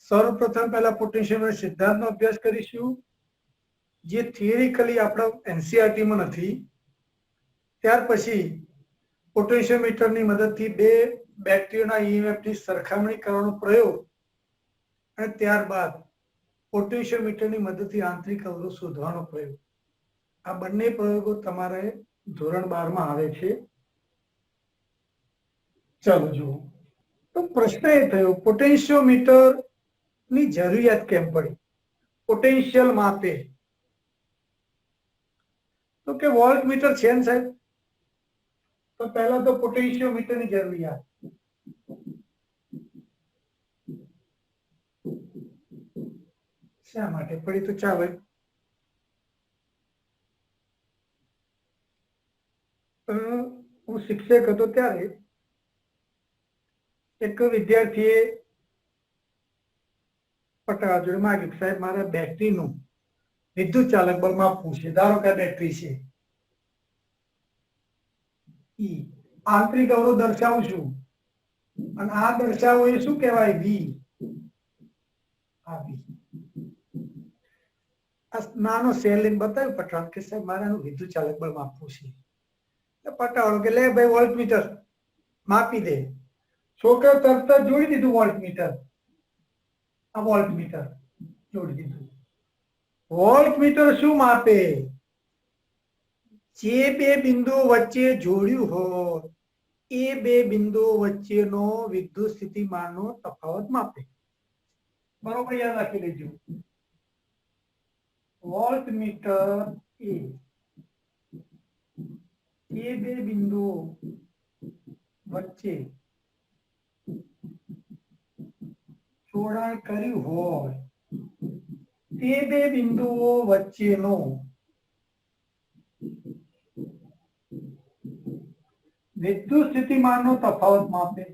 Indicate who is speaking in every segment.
Speaker 1: સૌપ્રથમ પહેલા પોટેન્શિયોમીટર સિદ્ધાંતનો અભ્યાસ કરીશું, જે થિયરિકલી આપણા એનસીઆરટીમાં નથી. ત્યાર પછી પોટેન્શિયોમીટરની મદદથી બે બેટરીઓના ઈએમએફની સરખામણી કરવાનો પ્રયોગ અને ત્યારબાદ પોટેન્શિયોમીટરની મદદથી આંતરિક અવરોધ શોધવાનો પ્રયોગ. આ બંને પ્રયોગો તમારે ધોરણ 12 માં આવે છે. ચાલો જુઓ. તો પ્રશ્ન એ થયો, પોટેન્શિયોમીટર ની જરૂરિયાત કેમ પડી? પોટેન્શિયલ માપે તો કે વોલ્ટમીટર છે ને સાહેબ. તો પહેલા તો પોટેન્શિયોમીટર ની જરૂરિયાત. શા માટે પડી? તો ચાલો, હું શિક્ષક હતો ત્યારે એક વિદ્યાર્થીએ પટાવા જોડે માગ્યું, સાહેબ મારે બેટરીનું વિદ્યુત ચાલક બળ માપવું છે. ધારો કે બેટરી છે ઈ, આંતરિક અવરોધ દર્શાવું છું અને આ દર્શાવો એ શું કહેવાય? વી. આ વી. આ નાનો સેલ લઈને બતાવ્યું પટાવાળો કે સાહેબ મારે આનું વિદ્યુત ચાલક બળ માપવું છે. પટાવાળો કે લે ભાઈ વોલ્ટમીટર માપી દે. છોકરો તરત જ જોડી દીધું વોલ્ટમીટર. આ વોલ્ટમીટર જોડી દીધું. વોલ્ટમીટર શું માપે? જે બે બિંદુઓ વચ્ચે જોડ્યું હોય એ બે બિંદુઓ વચ્ચેનો વિદ્યુત સ્થિતિમાનનો તફાવત માપે. બરોબર, યાદ રાખી લેજો. વોલ્ટમીટર એ બે બિંદુઓ વચ્ચે જોડાણ કર્યું હોય તે બે બિંદુઓ વચ્ચેનો વિદ્યુત સ્થિતિમાનનો તફાવત માપે.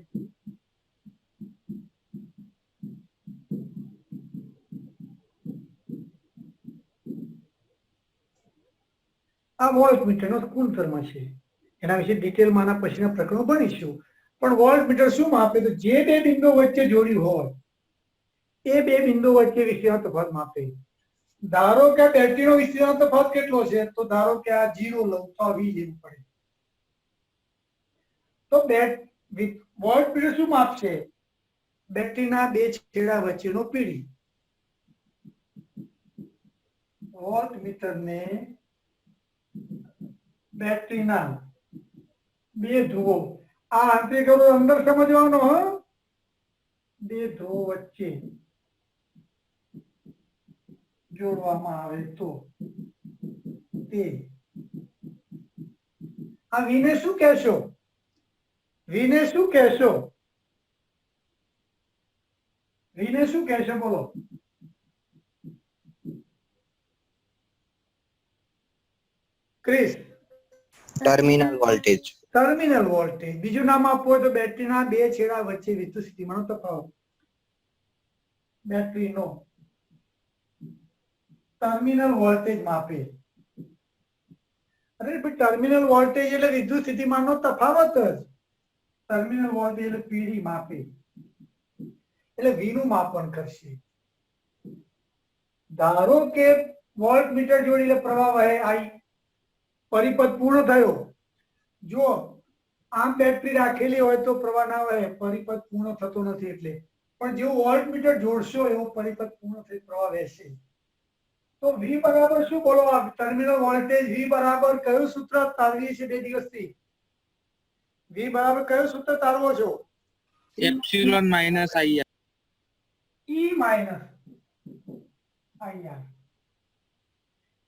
Speaker 1: આ વોલ્ટમીટરનો ગુણધર્મ છે. એના વિશે ડિટેલમાં આના પછીના પ્રકરણો ભણીશું. પણ વોલ્ટમીટર શું માપે? તો જે બે બિંદુઓ વચ્ચે જોડ્યું હોય એ બે બિંદુઓ વચ્ચે વિસ્તૃતિનો તફાવત માપે. ધારો કે બેટરીનો વિસ્તૃતિનો તફાવત કેટલો છે? તો ધારો કે આ 0 લઉં તો આ 20 લેવું પડે. તો વોલ્ટમીટર શું માપશે? બેટરીના બે છેડા વચ્ચેનો પીડી. વોલ્ટમીટરને બેટરીના બે ધ્રુવો, આ આંતરિક અવરોધ અંદર સમજવાનો, હ, બે ધ્રુવો વચ્ચે જોડવામાં આવે તો તે. આ વીને શું કહેશો? વીને શું કહેશો? વીને શું કહેશો? બોલો. Chris?
Speaker 2: Terminal voltage.
Speaker 1: Terminal voltage. બીજું નામ આપવું હોય તો બેટરીના બે છેડા વચ્ચે વિદ્યુત સ્થિતિમાનનો તફાવત. બેટરીનો ટર્મિનલ વોલ્ટેજ માપે. અરે ભાઈ, ટર્મિનલ વોલ્ટેજ એટલે વિદ્યુત સ્થિતિમાનનો તફાવત જ. ટર્મિનલ વોલ્ટેજ એટલે પીડી માપે, એટલે વી નું માપન કરશે. ધારો કે વોલ્ટમીટર જોડી એટલે પ્રવાહ વહે આઈ, પરિપથ પૂર્ણ થયો. જો આમ બેટરી રાખેલી હોય તો પ્રવાહ ના વહે, પરિપથ પૂર્ણ થતો નથી. એટલે પણ જેવું વોલ્ટમીટર જોડશો એવો પરિપથ પૂર્ણ થઈ પ્રવાહ વહેશે. તો વી બરાબર શું? બોલો. ટર્મિનલ વોલ્ટેજ વી બરાબર કયું સૂત્ર તારવીએ છે 2 દિવસથી? વી બરાબર કયું સૂત્ર તારવો છો?
Speaker 3: Epsilon minus IR.
Speaker 1: E minus IR.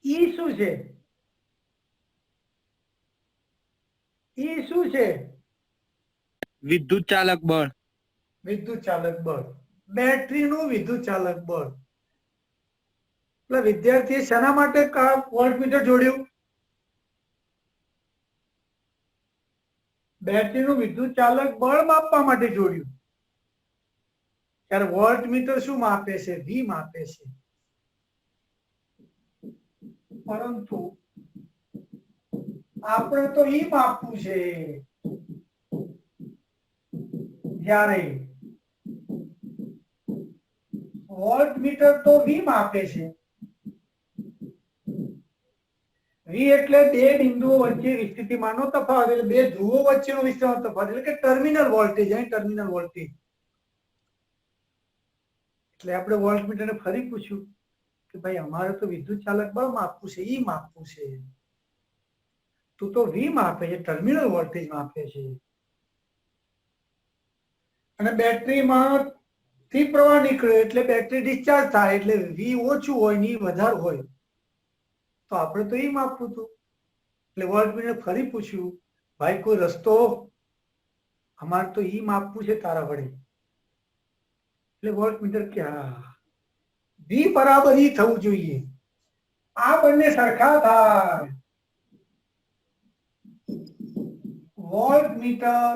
Speaker 1: E શું છે? ઈ શું છે?
Speaker 3: વિદ્યુત ચાલક બળ.
Speaker 1: વિદ્યુત ચાલક બળ. બેટરીનું વિદ્યુત ચાલક બળ. એટલે વિદ્યાર્થીએ શેના માટે વોલ્ટમીટર જોડ્યું? બેટરીનું વિદ્યુત ચાલક બળ માપવા માટે જોડ્યું. ત્યારે વોલ્ટમીટર શું માપે છે? વી માપે છે. પરંતુ આપણે તો ઈ માપવું છે જ્યારે વોલ્ટમીટર તો વી માપે છે. વી એટલે બે બિંદુઓ વચ્ચે વિસ્થિતિમાનનો તફાવત, એટલે બે ધ્રુવો વચ્ચેનો વિસ્થિતિમાનનો તફાવત, એટલે કે ટર્મિનલ વોલ્ટેજ. અહીં ટર્મિનલ વોલ્ટેજ. એટલે આપણે વોલ્ટમીટરને ફરી પૂછ્યું કે ભાઈ અમારે તો વિદ્યુત ચાલક બળ માપવું છે, ઈ માપવું છે. તું તો વી માપે છે, ટર્મિનલ વોલ્ટેજ માપે છે. અને બેટરીમાં થી પ્રવાહ નીકળ્યો એટલે બેટરી ડિસ્ચાર્જ થાય, એટલે વી ઓછું હોય ને ઈ વધારે હોય. તો આપણે તો ઈ માપવું હતું. એટલે વોલ્ટમીટર ફરી પૂછ્યું, ભાઈ કોઈ રસ્તો? અમારે તો ઈ માપવું છે તારા વડે. એટલે વોલ્ટમીટર કે હા, વી બરાબર ઈ થવું જોઈએ. આ બંને સરખા થાય. વોલ્ટમીટર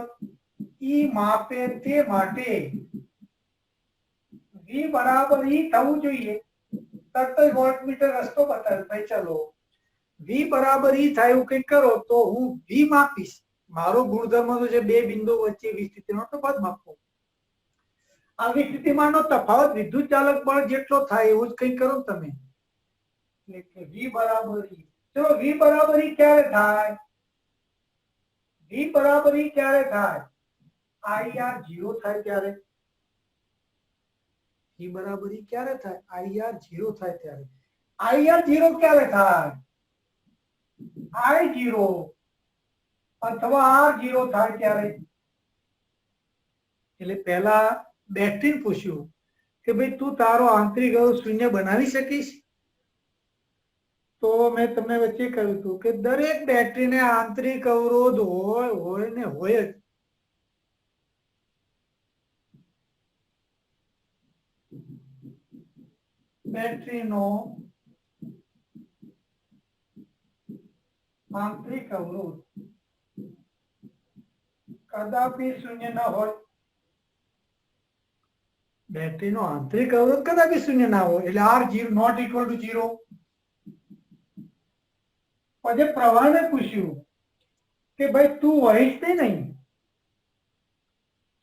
Speaker 1: ઈ માપે તે માટે વી બરાબર ઈ થવું જોઈએ. તરત જ વોલ્ટમીટર રસ્તો બતાવે, ભાઈ ચલો વી બરાબર ઈ થાય એવું કંઈક કરો તો હું વી માપીશ. મારો ગુણધર્મ તો છે બે બિંદુઓ વચ્ચે વિસ્થિતિનો તફાવત માપવો. આ વિસ્થિતિમાનનો તફાવત વિદ્યુત ચાલક બળ જેટલો થાય એવું જ કંઈક કરો તમે. એટલે કે વી બરાબર ઈ. ચલો વી બરાબર ઈ ક્યારે થાય? વી બરાબર ઈ ક્યારે થાય? IR 0 થાય ત્યારે. વી બરાબર ઈ ક્યારે થાય? IR 0 થાય ત્યારે. IR 0 ક્યારે થાય? I0 અથવા R0 થાય ત્યારે. એટલે પહેલા બેટરીને પૂછ્યું કે ભાઈ તું તારો આંતરિક અવરોધ શૂન્ય બનાવી શકીશ? તો મેં તમને વચ્ચે કહ્યું હતું કે દરેક બેટરીને આંતરિક અવરોધ હોય ને હોય જ. બેટરીનો આંતરિક અવરોધ કદાપી શૂન્ય ન હોય. બેટરીનો આંતરિક અવરોધ કદાપી શૂન્ય ના હોય, એટલે R0 નોટ ઇક્વલ ટુ 0. પછી પ્રવાહને પૂછ્યું કે ભાઈ તું વહીશ તે નહીં.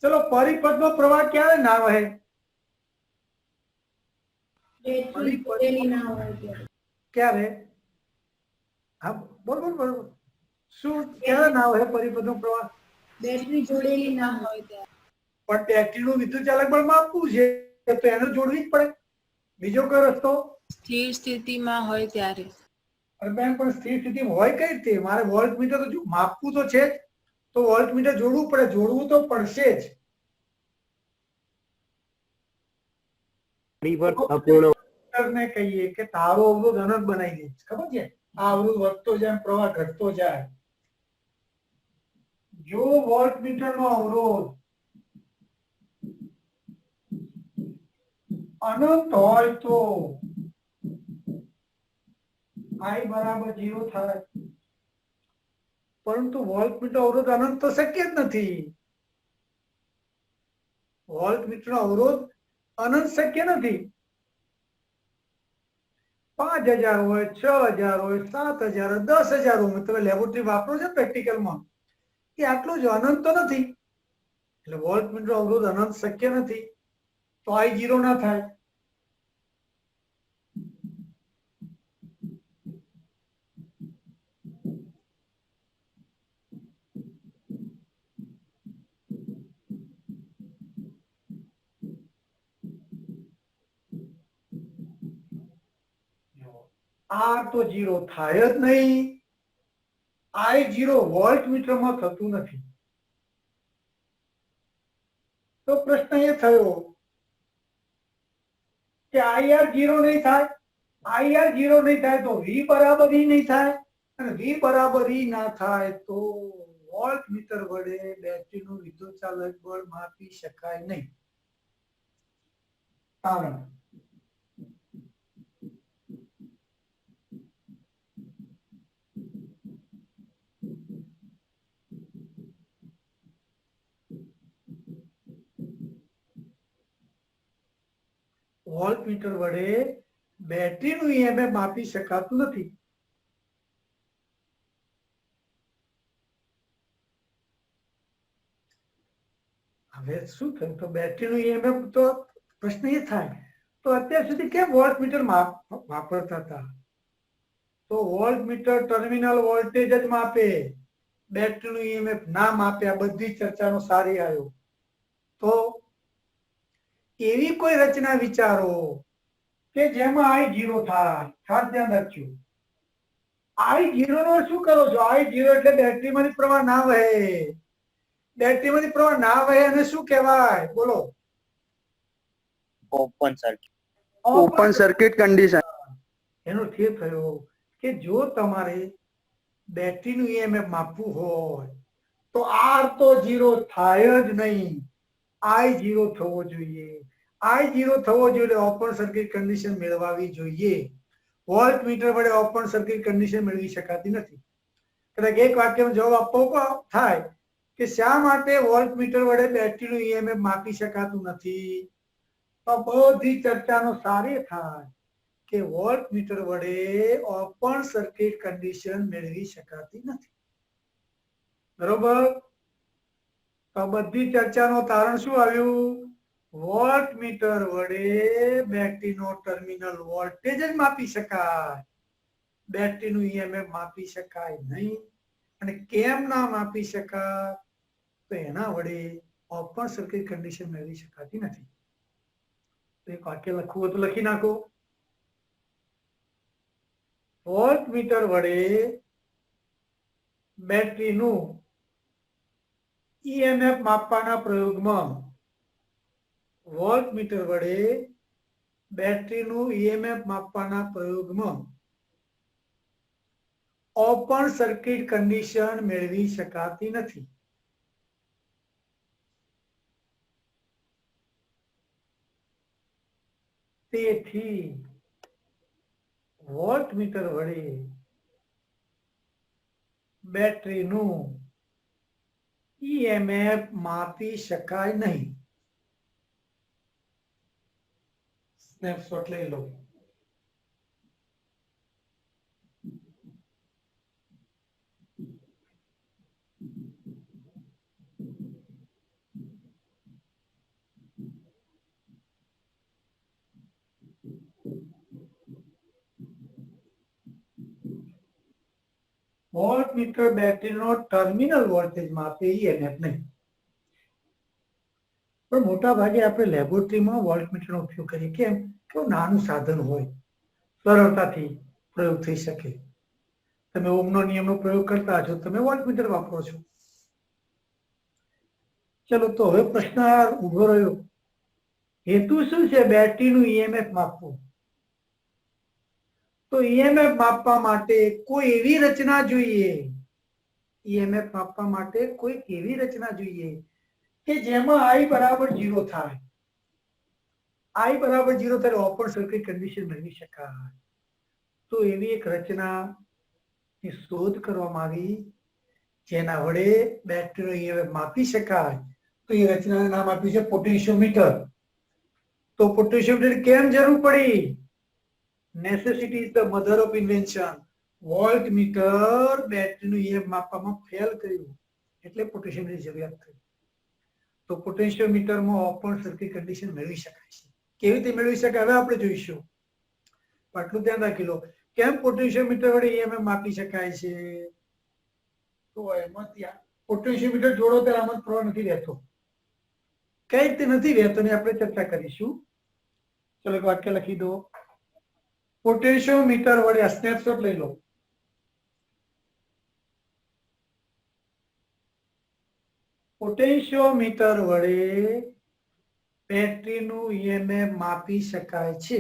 Speaker 1: ચલો પરિપથનો પ્રવાહ ક્યારે ના વહે? ક્યારે? હા બોલ બોલ બોલ. શું ક્યારે ના વહે પરિપથનો પ્રવાહ?
Speaker 4: બેટરી જોડેલી ના હોય ત્યારે.
Speaker 1: પણ બેટરીનું વિદ્યુત ચાલક બળ માપવું છે તો એને જોડવી જ પડે. બીજો કયો રસ્તો?
Speaker 4: સ્થિર સ્થિતિમાં હોય ત્યારે.
Speaker 1: અરે બેન પણ સ્થિર સ્થિતિમાં હોય કઈ રીતે? મારે વોલ્ટમીટર તો માપવું તો છે જ, તો વોલ્ટમીટર જોડવું પડે, જોડવું તો પડશે જ. ને કહીએ કે તારો અવરોધ અનંત બનાવી દે. ખબર છે? આ અવરોધ વધતો જાય, પ્રવાહ ઘટતો જાય. જો વોલ્ટમીટરનો અવરોધ અનંત હોય તો I બરાબર 0 થાય. પરંતુ વોલ્ટમીટર અવરોધ અનંત તો શક્ય જ નથી. વોલ્ટમીટરનો અવરોધ અનંત શક્ય નથી. 5000 હોય, 6000 હોય, 7000 હોય, 10,000 હોય. તમે લેબોરેટરી વાપરો છો પ્રેક્ટિકલમાં, એ આટલું જ અનંત તો નથી. એટલે વોલ્ટમીટર અવરોધ અનંત શક્ય નથી, તો I0 ના થાય. R તો 0 થાય જ નહીં. I0 વોલ્ટમીટરમાં થતું નથી. તો પ્રશ્ન એ થયો કે IR 0 નહીં થાય. IR 0 નહીં થાય તો V બરાબર E નહીં થાય. અને V બરાબર E ના થાય તો વોલ્ટમીટર વડે બેટરીનું વિદ્યુત ચાલક બળ માપી શકાય નહીં. કારણ વોલ્ટમીટર વડે બેટરીનું EMF માપી શકાતું નથી. હવે શું થયું? તો બેટરીનું EMF તો પ્રશ્ન એ થાય તો અત્યાર સુધી કેમ વોલ્ટમીટર વાપરતા હતા? તો વોલ્ટમીટર ટર્મિનલ વોલ્ટેજ જ માપે, બેટરીનું ઈએમએફ ના માપે. આ બધી ચર્ચાનો સારી આવ્યો. તો એવી કોઈ રચના વિચારો કે જેમાં આઈ 0 થાય. ખાસ ધ્યાન રાખજો. આઈ 0 નો શું કરો છો? આઈ 0 એટલે બેટરીમાંથી પ્રવાહ ના વહે. બેટરીમાંથી પ્રવાહ ના વહે અને શું કહેવાય? બોલો.
Speaker 2: Open circuit.
Speaker 5: Open circuit condition.
Speaker 1: એનો અર્થ એ થયો કે જો તમારે બેટરીનું ઈએમએફ માપવું હોય તો આર તો 0 થાય જ નહીં. આઈ 0 થવો જોઈએ. આઈ 0 થવો જોઈએ એટલે ઓપન સર્કિટ કન્ડિશન મેળવવી જોઈએ. વોલ્ટમીટર વડે ઓપન સર્કિટ કન્ડિશન મેળવી શકાતી નથી. કદાચ એક વાક્યમાં જવાબ આપવો થાય કે શા માટે વોલ્ટમીટર વડે બેટરીનું ઈએમએફ માપી શકાતું નથી, તો બધી ચર્ચાનો સાર એ થાય કે વોલ્ટમીટર વડે ઓપન સર્કિટ કન્ડિશન મેળવી શકાતી નથી. બરોબર? તો બધી ચર્ચાનો તારણ શું આવ્યું? વોલ્ટમીટર વડે બેટરીનો ટર્મિનલ વોલ્ટેજ જ માપી શકાય, બેટરીનું ઈએમએફ માપી શકાય નહીં. અને કેમ ના માપી શકાય? તો એના વડે ઓપન સર્કિટ કન્ડિશન મેળવી શકાતી નથી. તો એક વાક્ય લખવું હોય તો લખી નાખો. વોલ્ટમીટર વડે બેટરીનું ઈએમએફ માપવાના પ્રયોગમાં વોલ્ટમીટર વડે બેટરીનું ઈએમએફ માપવાના પ્રયોગમાં ઓપન સર્કિટ કન્ડિશન મેળવી શકાતી નથી. તેથી વોલ્ટમીટર વડે બેટરીનું ઈએમએફ માપી શકાય નહીં. સ્નેપશોટ લઈ લો. વોલ્ટમીટર બેટરીનો ટર્મિનલ વોલ્ટેજ માપે, ઈએમએફ નહીં. પણ મોટા ભાગે આપણે લેબોરેટરીમાં વોલ્ટમીટરનો ઉપયોગ કરીએ. કેમ? કે નાનું સાધન હોય, સરળતાથી પ્રયોગ થઈ શકે. તમે ઓહમનો નિયમનો પ્રયોગ કરતા છો, તમે વોલ્ટમીટર વાપરો છો. ચલો, તો હવે પ્રશ્ન ઉભો રહ્યો, હેતુ શું છે? બેટરીનું ઈએમએફ માપવું. તો ઈએમએફ માપવા માટે કોઈ એવી રચના જોઈએ, ઈએમએફ માપવા માટે કોઈ એવી રચના જોઈએ કે જેમાં આઈ બરાબર 0 થાય. આઈ બરાબર 0 થાય ઓપન સર્કિટ કન્ડિશન મેળવી શકાય. તો એવી એક રચનાની શોધ કરવામાં આવી જેના વડે બેટરીનો ઈએમએફ માપી શકાય. તો એ રચનાનું નામ આપ્યું છે પોટેન્શિયોમીટર. તો પોટેન્શિયોમીટર કેમ જરૂર પડી? Necessity is the mother of invention. Voltmeter બેટરીનું ઈએમએફ માપવામાં ફેલ કર્યું એટલે પોટેન્શિયોમીટરની જરૂરિયાત થઈ. તો પોટેન્શિયોમીટરમાં ઓપન સર્કિટ કન્ડિશન મેળવી શકાય છે. કેવી રીતે મેળવી શકાય હવે આપણે જોઈશું. આટલું ધ્યાન રાખી લો. કેમ પોટેન્શિયોમીટર વડે ઈએમએફ માપી શકાય છે? તો એમાં પોટેન્શિયોમીટર જોડો ત્યારે આમાં પ્રવાહ નથી રહેતો. કઈ રીતે નથી રહેતો ને આપણે ચર્ચા કરીશું. ચલો, એક વાક્ય લખી દો. પોટેન્શિયોમીટર વડે સ્નેપશોટ લઈ લો. પોટેન્શિયોમીટર વડે બેટરીનું ઈએમએફ માપી શકાય છે.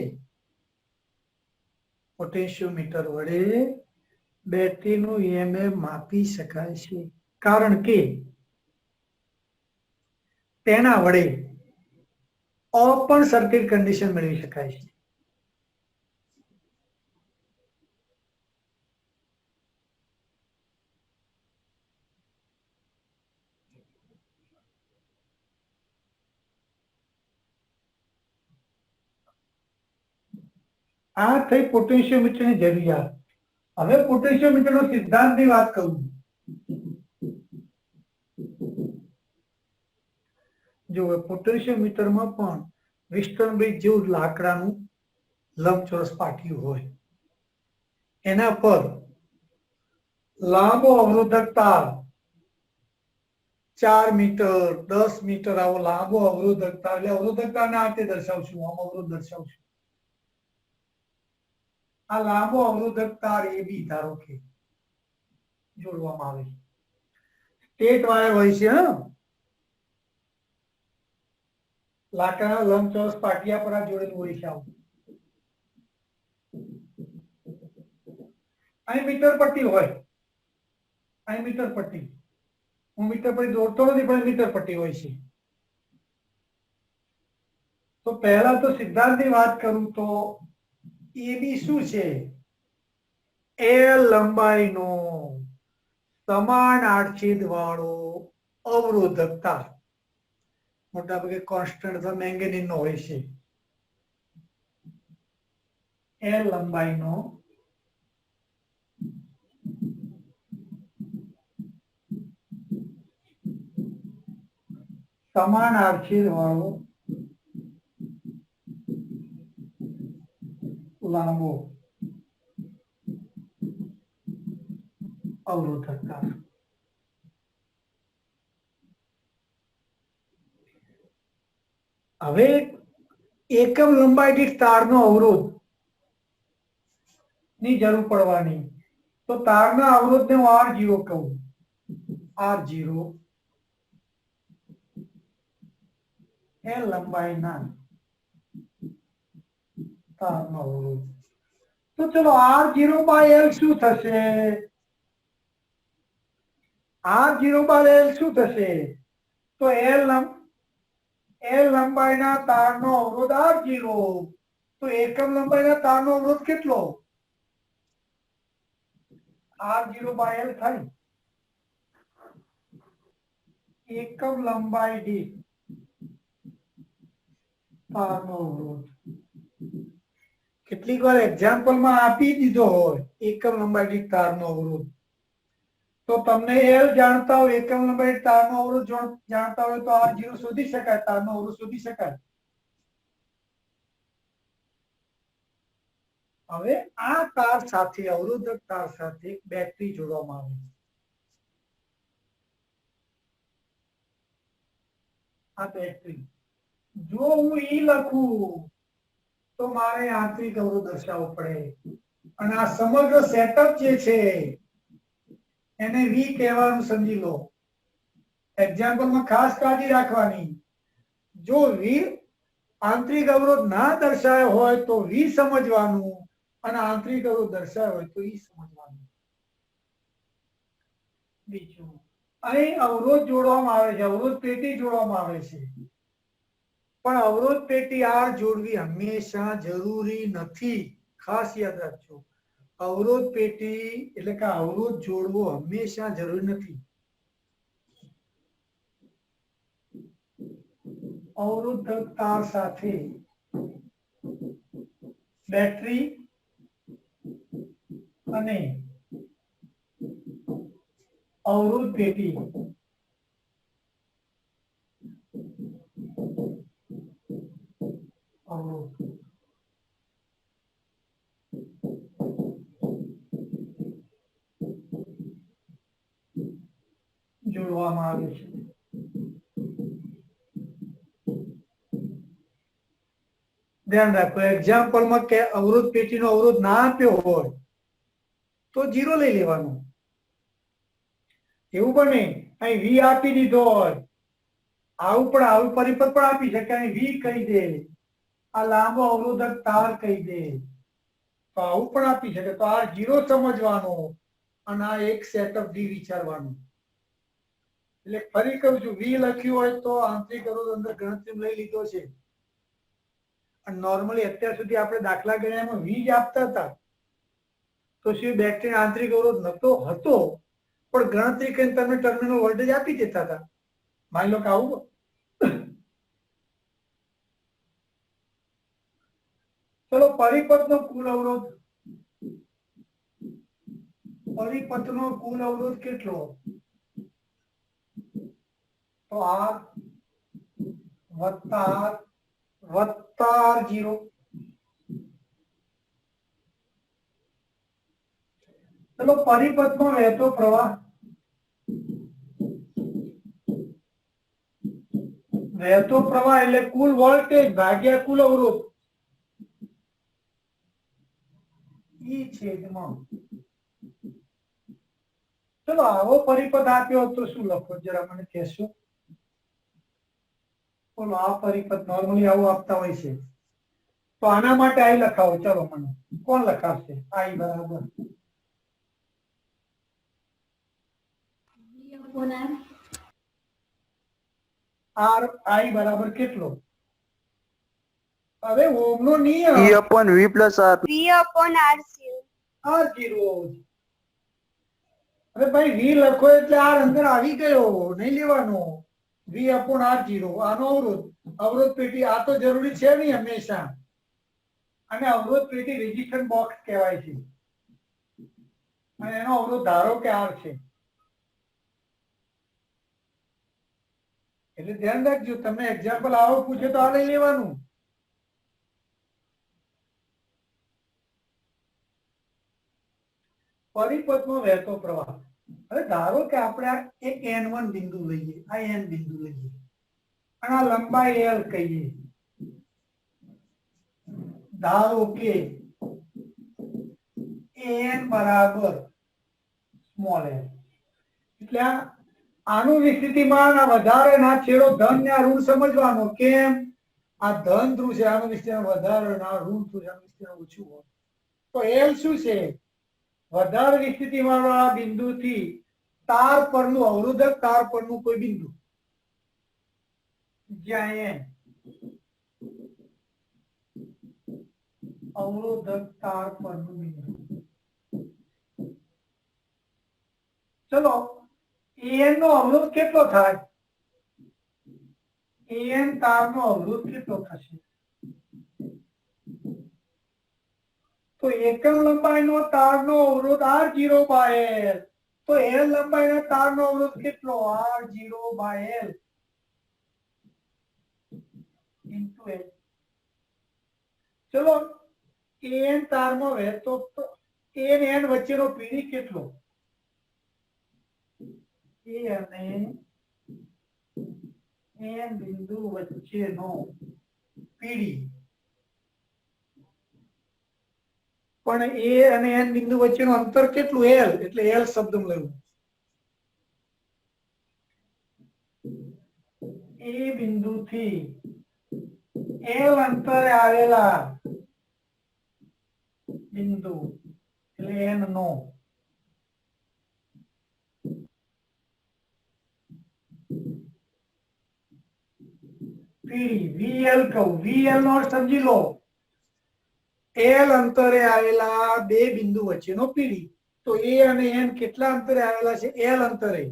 Speaker 1: પોટેન્શિયોમીટર વડે બેટરીનું ઈએમએફ માપી શકાય છે કારણ કે તેના વડે ઓપન સર્કિટ કન્ડિશન મેળવી શકાય છે. આ થઈ પોટેન્શિયોમીટરની જરૂરિયાત. હવે પોટેન્શિયોમીટરનો સિદ્ધાંતની વાત કરું. જો પોટેન્શિયોમીટરમાં પણ વિસ્ટન બ્રિજ જેવું લાકડાનું લંબચોરસ પાટિયું હોય, એના પર લાંબો અવરોધક તાર 4 મીટર 10 મીટર આવો લાંબો અવરોધક તાર, એટલે અવરોધક તારને આ રીતે દર્શાવશું, આમ અવરોધ દર્શાવશું. આ લાંબો અવરોધક તાર AB ધારો કે જોડવામાં આવે છે. સ્ટેટ વાયર હોય છે, લાકડાના લંબચોરસ પાટિયા પર આ જોડેલું હોય છે. આવું અહીં મીટર પટ્ટી હોય, અહીં મીટર પટ્ટી, હું મીટર પટ્ટી દોરતો નથી પણ મીટર પટ્ટી હોય છે. તો પહેલા તો સિદ્ધાંતની વાત કરું તો AB શું છે? L લંબાઈનો સમાન આડછેદ વાળો અવરોધક તાર, મોટા ભાગે કોન્સ્ટન્ટ અથવા મેંગેનીઝ નો હોય છે. L લંબાઈનો સમાન આડછેદ વાળો લાંબો અવરોધક તાર. હવે એકમ લંબાઈ દીઠ તારનો અવરોધ ની જરૂર પડવાની, તો તારના અવરોધને હું R0 કહું. R0 L લંબાઈના તારનો અવરોધ. તો ચલો R0 બાય L શું થશે? R0 બાય L શું થશે? તો L લંબાઈના તારનો અવરોધ R0, તો એકમ લંબાઈના તારનો અવરોધ કેટલો? R0 બાય L થાય. એકમ લંબાઈ દીઠ તારનો અવરોધ કેટલીક વાર એક્ઝામ્પલમાં આપી દીધો હોય એકમ લંબાઈ દીઠ તારનો અવરોધ, તો તમને L જાણતા હોય, એકમ લંબાઈ દીઠ તારનો અવરોધ જાણતા હોય તો R0 શોધી શકાય, તારનો અવરોધ શોધી શકાય. હવે આ તાર સાથે, અવરોધક તાર સાથે એક બેટરી જોડવામાં આવે છે. આ બેટરી, જો હું E લખું તો મારે આંતરિક અવરોધ દર્શાવવો પડે, અને આ સમગ્ર સેટઅપ જે છે એને V કહેવાનું સમજી લો. એક્ઝામ્પલમાં ખાસ કાળજી રાખવાની, જો V આંતરિક અવરોધ ના દર્શાવ્યો હોય તો V સમજવાનું, અને આંતરિક અવરોધ દર્શાવ્યો હોય તો E સમજવાનું. બીજું, અહીં અવરોધ જોડવામાં આવે છે, અવરોધ પેટી જોડવામાં આવે છે, પણ અવરોધ પેટી R જોડવી હંમેશા જરૂરી નથી. ખાસ યાદ રાખજો, અવરોધ પેટી એટલે કે અવરોધ જોડવો હંમેશા જરૂરી નથી. અવરોધક તાર સાથે બેટરી અને અવરોધ પેટી અવરોધ જોડવામાં આવે છે. ધ્યાન રાખો, એક્ઝામ્પલમાં કે અવરોધ પેટીનો અવરોધ ના આપ્યો હોય તો 0 લઈ લેવાનું. એવું બને અહીં V આપી દીધો હોય, આવું પરિપથ પણ આપી શકે, અહીં V કહી દે, આ લાંબો અવરોધક તાર કહી દે, તો આવું પણ આપી શકે. તો આ 0 સમજવાનો અને આ એક સેટઅપ D વિચારવાનું. એટલે ફરી કહું છું, V લખ્યું હોય તો આંતરિક અવરોધ અંદર ગણતરી લઈ લીધો છે. અને નોર્મલી અત્યાર સુધી આપણે દાખલા ગણ્યામાં V જ આપતા હતા, તો શું બેટરી આંતરિક અવરોધ નતો હતો, પણ ગણતરી કરીને તમે ટર્મિનલ વોલ્ટેજ આપી દેતા હતા. માની લો કે આવું. ચલો, પરિપથનો કુલ અવરોધ, પરિપથનો કુલ અવરોધ કેટલો? તો R વત્તા R વત્તા R0. ચલો પરિપથમાં વહેતો પ્રવાહ, વહેતો પ્રવાહ એટલે કુલ વોલ્ટેજ ભાગ્યા કુલ અવરોધ ઈ છેદમાં. ચલો આવો પરિપથ આપ્યો તો શું લખો જરા મને કહેશો? બોલો, આ પરિપથ નોર્મલી આવું આપતા હોય છે તો આના માટે આઈ લખાવો. ચલો મને કોણ લખાવશે? આઈ બરાબર આર. આઈ બરાબર કેટલો? હવે ઓમનો નિયમ
Speaker 5: E upon V plus R.
Speaker 6: V upon RCU.
Speaker 1: R0. હવે ભાઈ V લખો એટલે R અંદર આવી ગયો, નહીં લેવાનો. V upon R0 આનો અવરોધ. અવરોધ પેટી આ તો જરૂરી છે નહીં હંમેશા. અને અવરોધ પેટી રેઝિસ્ટન્સ બોક્સ કહેવાય છે અને એનો અવરોધ ધારો કે R છે. એટલે ધ્યાન રાખજો, તમે એક્ઝામ્પલ આવો પૂછે તો આ લઈ લેવાનું. પરિપથમાં વહેતો પ્રવાહ. હવે ધારો કે આપણે આ એક N1 બિંદુ લઈએ, આ N બિંદુ લઈએ અને આ લંબાઈ L કહીએ. ધારો કે N બરાબર સ્મોલ l. એટલે આનું વિસ્તૃતિમાન આ વધારે ના છેડો ધન ને આ ઋણ સમજવાનો. કેમ? આ ધન ધ્રુવ છે, આનું વિસ્તરણ વધારે ના ઋણ ધ્રુવ છે, આનું વિસ્તરણ ઓછું હોય. તો L શું છે? વધારે વિસ્તૃતિમાન વાળા બિંદુથી તાર પરનું અવરોધક, તાર પરનું કોઈ બિંદુ જ્યાં N અવરોધક તાર પરનું બિંદુ. ચલો An નો અવરોધ કેટલો થાય? An તાર નો અવરોધ કેટલો થશે? તો એકમ લંબાઈનો તારનો અવરોધ R0 by L. તો L લંબાઈના તારનો અવરોધ કેટલો? R0 by L into L. ચલો An તારમાં વહેતો N N વચ્ચેનો પીડી કેટલો? A અને N બિંદુ વચ્ચેનો પીડી. પણ A અને N બિંદુ વચ્ચેનું અંતર કેટલું? L. એટલે L શબ્દમાં લેવું. A બિંદુથી L અંતરે આવેલા બિંદુ એટલે N નો પીડી VL કહું. VL નો અર્થ સમજી લો, L અંતરે આવેલા બે બિંદુ વચ્ચેનો પીડી. તો A અને N કેટલા અંતરે આવેલા છે? L અંતરે.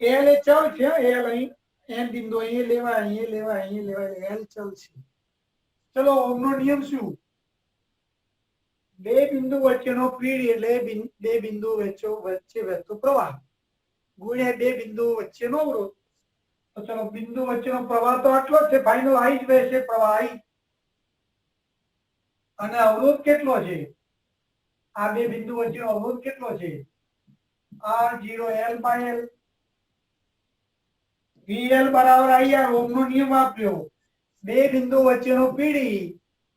Speaker 1: L એ ચલ છે. L અહીં N બિંદુ અહીં લેવાય, અહીં લેવાય, અહીં લેવાય, L ચલ છે. ચલો ઓમનો નિયમ શું? બે બિંદુ વચ્ચેનો પીડી એટલે બે બિંદુ વચ્ચે વહેતો પ્રવાહ ગુણ્યા બે બિંદુ વચ્ચેનો અવરોધ. તો ચલો બિંદુ વચ્ચેનો પ્રવાહ તો આટલો જ છે, ફાઇનલ આઈ જ વહેશે પ્રવાહ આઈ. અને અવરોધ કેટલો છે? આ બે બિંદુ વચ્ચેનો અવરોધ કેટલો છે? R0 L by L. VL બરાબર IR. ઓમનો નિયમ આપ્યો. બે બિંદુ વચ્ચેનો પીડી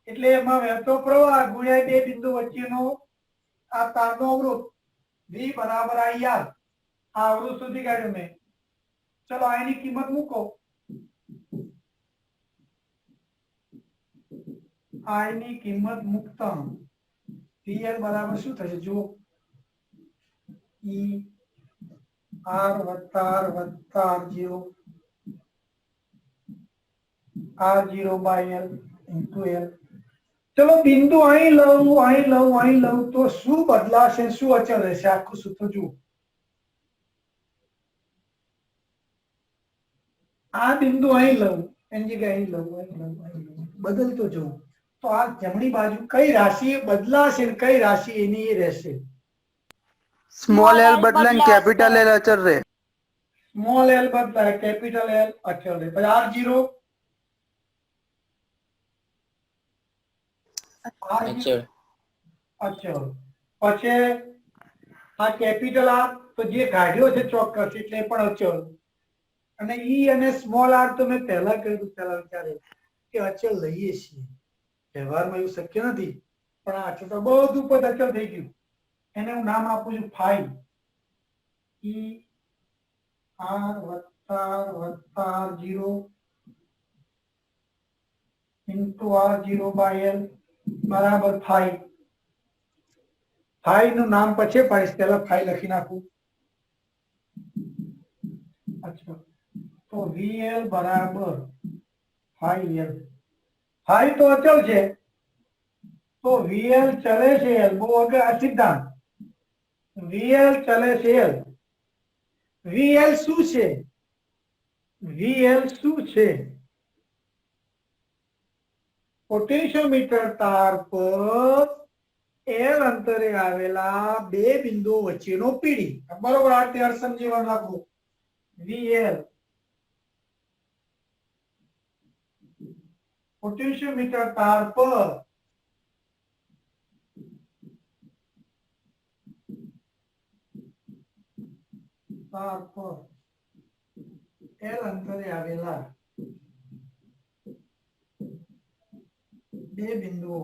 Speaker 1: એટલે એમાં વહેતો પ્રવાહ ગુણ્યા બે બિંદુ વચ્ચેનો આ તારનો અવરોધ. V બરાબર IR. આ અવરોધ શોધી કાઢ્યો મેં. ચલો આની કિંમત મૂકો. I ની કિંમત મૂકતા VL બરાબર શું થશે? જુઓ, E R વત્તા R0 R0 by L into L. ચલો બિંદુ અહીં લઉં, અહીં લઉં, અહીં લઉં તો શું બદલાશે, શું અચળ રહેશે? આખું સૂત્ર જુઓ. આ બિંદુ અહીં લઉં, એની જગ્યાએ અહીં લઉં, અહીં લઉં, અહીં લઉં, બદલતો જવું. તો આ જમણી બાજુ કઈ રાશિ બદલાશે ને કઈ રાશિ એની એ રહેશે?
Speaker 5: સ્મોલ L બદલાઈને કેપિટલ L અચળ રહે.
Speaker 1: સ્મોલ L બદલાય, કેપિટલ L અચળ રહે. પછી R0
Speaker 2: અચળ
Speaker 1: અચળ. પછી આ કેપિટલ આર તો જે કાઢ્યો છે ચોક્કસ એટલે એ પણ અચળ. અને ઈ અને સ્મોલ આર તો મેં પહેલા કહ્યું, પહેલા વિચારે કે અચળ લઈએ છીએ, વ્યવહારમાં એવું શક્ય નથી, પણ આ અચળ તો બધું પદ અચળ થઈ ગયું. એને હું નામ આપું છું ફાઈ. ઈ આર વત્તા R 0 into R 0 by L બરાબર ફાઈ. ફાઈ નું નામ પછી પાડીશ, પહેલા ફાઈ લખી નાખું. અચ્છા, તો વીએલ બરાબર ફાઈ એલ. ફાઈ તો અચળ છે, તો વીએલ ચલે છે એલ. બહુ આગળ આ સિદ્ધાંત. વીએલ ચલે છે એલ. વીએલ શું છે? વીએલ શું છે? પોટેન્શિયોમીટર તાર પર એલ અંતરે આવેલા બે બિંદુઓ વચ્ચેનો પીડી. બરોબર, આ ત્યાર સમજીવાનું આપણું. વીએલ પોટેન્શિયોમીટર તાર પર એલ અંતરે આવેલા બે બિંદુઓ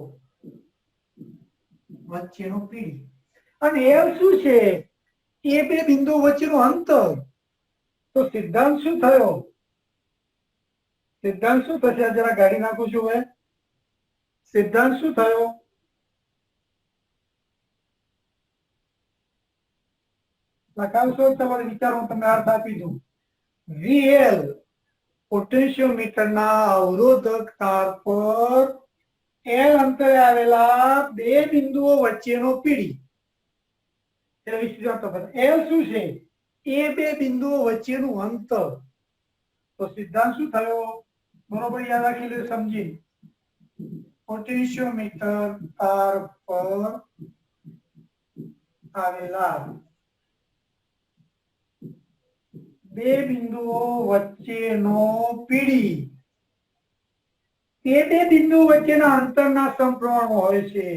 Speaker 1: વચ્ચેનો પીડી. અને એલ શું છે? એ બે બિંદુઓ વચ્ચેનું અંતર. તો સિદ્ધાંત શું થયો? સિદ્ધાંત શું થશે? જરા ગાડી નાખું છું હવે. સિદ્ધાંત શું થયો? લખાવશો તમારે વિચારો, તમને અર્થ આપી દઉં. વીએલ પોટેન્શિયોમીટરના અવરોધક તાર પર એલ અંતરે આવેલા બે બિંદુઓ વચ્ચેનો પીડી. એલ શું છે? એ બે બિંદુઓ વચ્ચેનું અંતર. તો સિદ્ધાંત શું થયો? બરોબર યાદ રાખી લો, સમજી. પોટેન્શિયોમીટર તાર પર આવેલા બે બિંદુઓ વચ્ચેનો પીડી તે બે બિંદુઓ વચ્ચેના અંતરના સમપ્રમાણમાં હોય છે.